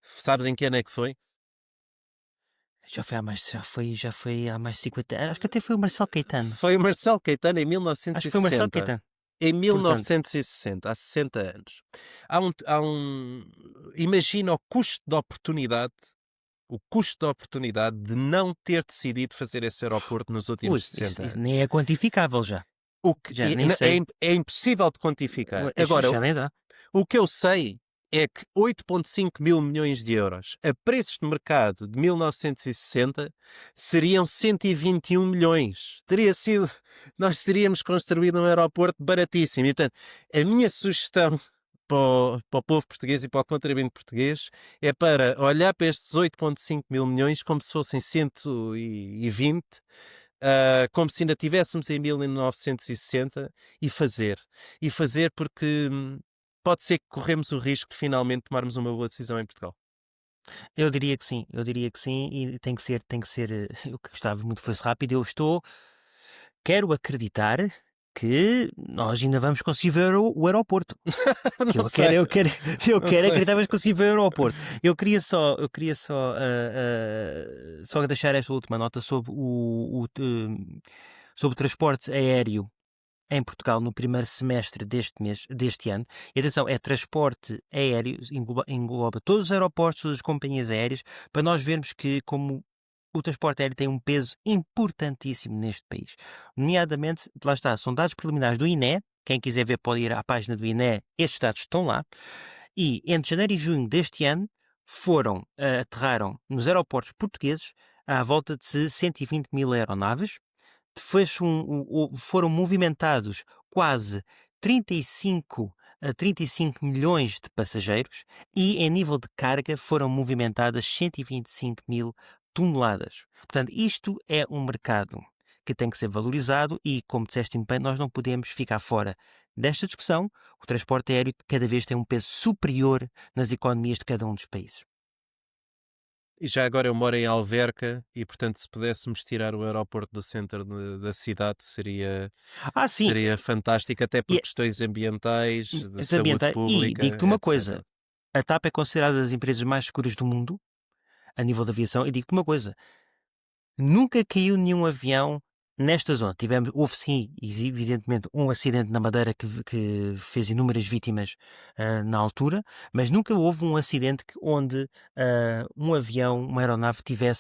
[SPEAKER 1] sabes em que ano é que foi?
[SPEAKER 2] Já foi há mais de 50 anos. Acho que até foi o Marcelo Caetano.
[SPEAKER 1] Foi o Marcelo Caetano em
[SPEAKER 2] Acho que foi o Marcelo
[SPEAKER 1] 1960.
[SPEAKER 2] Caetano.
[SPEAKER 1] Em
[SPEAKER 2] Portanto,
[SPEAKER 1] 1960, há 60 anos. Imagina o custo da oportunidade de não ter decidido fazer esse aeroporto nos últimos 60
[SPEAKER 2] isso
[SPEAKER 1] anos.
[SPEAKER 2] nem é quantificável já.
[SPEAKER 1] O que
[SPEAKER 2] Já nem sei.
[SPEAKER 1] é impossível de quantificar.
[SPEAKER 2] Já
[SPEAKER 1] Agora,
[SPEAKER 2] nem dá.
[SPEAKER 1] o que eu sei é que 8,5 mil milhões de euros a preços de mercado de 1960 seriam 121 milhões. Nós teríamos construído um aeroporto baratíssimo. E, portanto, a minha sugestão para o povo português e para o contribuinte português é para olhar para estes 8,5 mil milhões como se fossem 120, como se ainda estivéssemos em 1960 e fazer. E fazer porque pode ser que corremos o risco de finalmente tomarmos uma boa decisão em Portugal.
[SPEAKER 2] Eu diria que sim, e tem que ser, eu que gostava muito que fosse rápido. Quero acreditar que nós ainda vamos conseguir ver o aeroporto.
[SPEAKER 1] Não sei.
[SPEAKER 2] Eu quero
[SPEAKER 1] Não sei.
[SPEAKER 2] acreditar que vamos conseguir ver o aeroporto. Eu queria só deixar esta última nota sobre sobre o transporte aéreo em Portugal no primeiro semestre deste ano. E atenção, é transporte aéreo, engloba todos os aeroportos, todas as companhias aéreas, para nós vermos que como o transporte aéreo tem um peso importantíssimo neste país. Nomeadamente, lá está, são dados preliminares do INE, quem quiser ver pode ir à página do INE, estes dados estão lá, e entre janeiro e junho deste ano aterraram nos aeroportos portugueses à volta de 120 mil aeronaves, foram movimentados quase 35 a 35 milhões de passageiros e, em nível de carga, foram movimentadas 125 mil toneladas. Portanto, isto é um mercado que tem que ser valorizado e, como disseste bem, nós não podemos ficar fora desta discussão. O transporte aéreo cada vez tem um peso superior nas economias de cada um dos países.
[SPEAKER 1] E já agora eu moro em Alverca e, portanto, se pudéssemos tirar o aeroporto do centro da cidade seria
[SPEAKER 2] Sim,
[SPEAKER 1] fantástico, até por
[SPEAKER 2] e
[SPEAKER 1] questões ambientais, de
[SPEAKER 2] esse
[SPEAKER 1] saúde
[SPEAKER 2] e
[SPEAKER 1] pública,
[SPEAKER 2] digo-te uma
[SPEAKER 1] etc.
[SPEAKER 2] coisa, a TAP é considerada das empresas mais seguras do mundo, a nível de aviação, e digo-te uma coisa, nunca caiu nenhum avião nesta zona. Houve sim, evidentemente, um acidente na Madeira que fez inúmeras vítimas na altura, mas nunca houve um acidente onde um avião, uma aeronave estava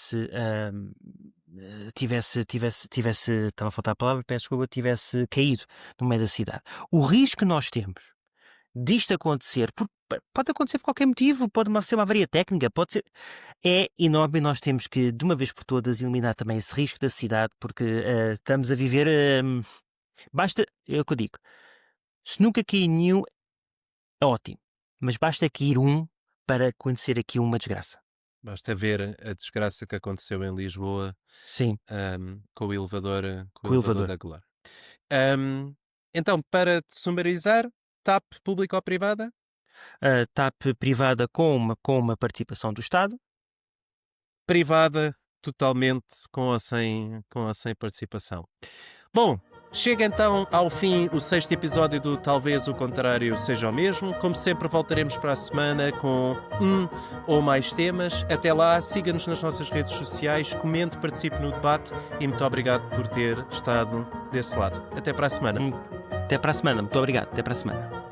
[SPEAKER 2] a faltar a palavra, peço desculpa, tivesse caído no meio da cidade. O risco que nós temos disto acontecer, pode acontecer por qualquer motivo, pode ser uma avaria técnica, pode ser, é enorme e nós temos que, de uma vez por todas, eliminar também esse risco da cidade, porque estamos a viver, é o que eu digo, se nunca cair nenhum, é ótimo, mas basta cair um para acontecer aqui uma desgraça.
[SPEAKER 1] Basta ver a desgraça que aconteceu em Lisboa
[SPEAKER 2] Sim,
[SPEAKER 1] com o elevador,
[SPEAKER 2] com o elevador.
[SPEAKER 1] da Goulart. Então, para te sumarizar, TAP pública ou privada?
[SPEAKER 2] TAP privada com uma participação do Estado.
[SPEAKER 1] Privada, totalmente com ou sem participação. Bom, Chega então ao fim o 6º episódio do Talvez o Contrário Seja o Mesmo. Como sempre, voltaremos para a semana com um ou mais temas. Até lá, siga-nos nas nossas redes sociais, comente, participe no debate e muito obrigado por ter estado desse lado. Até para a semana.
[SPEAKER 2] Até para a semana. Muito obrigado. Até para a semana.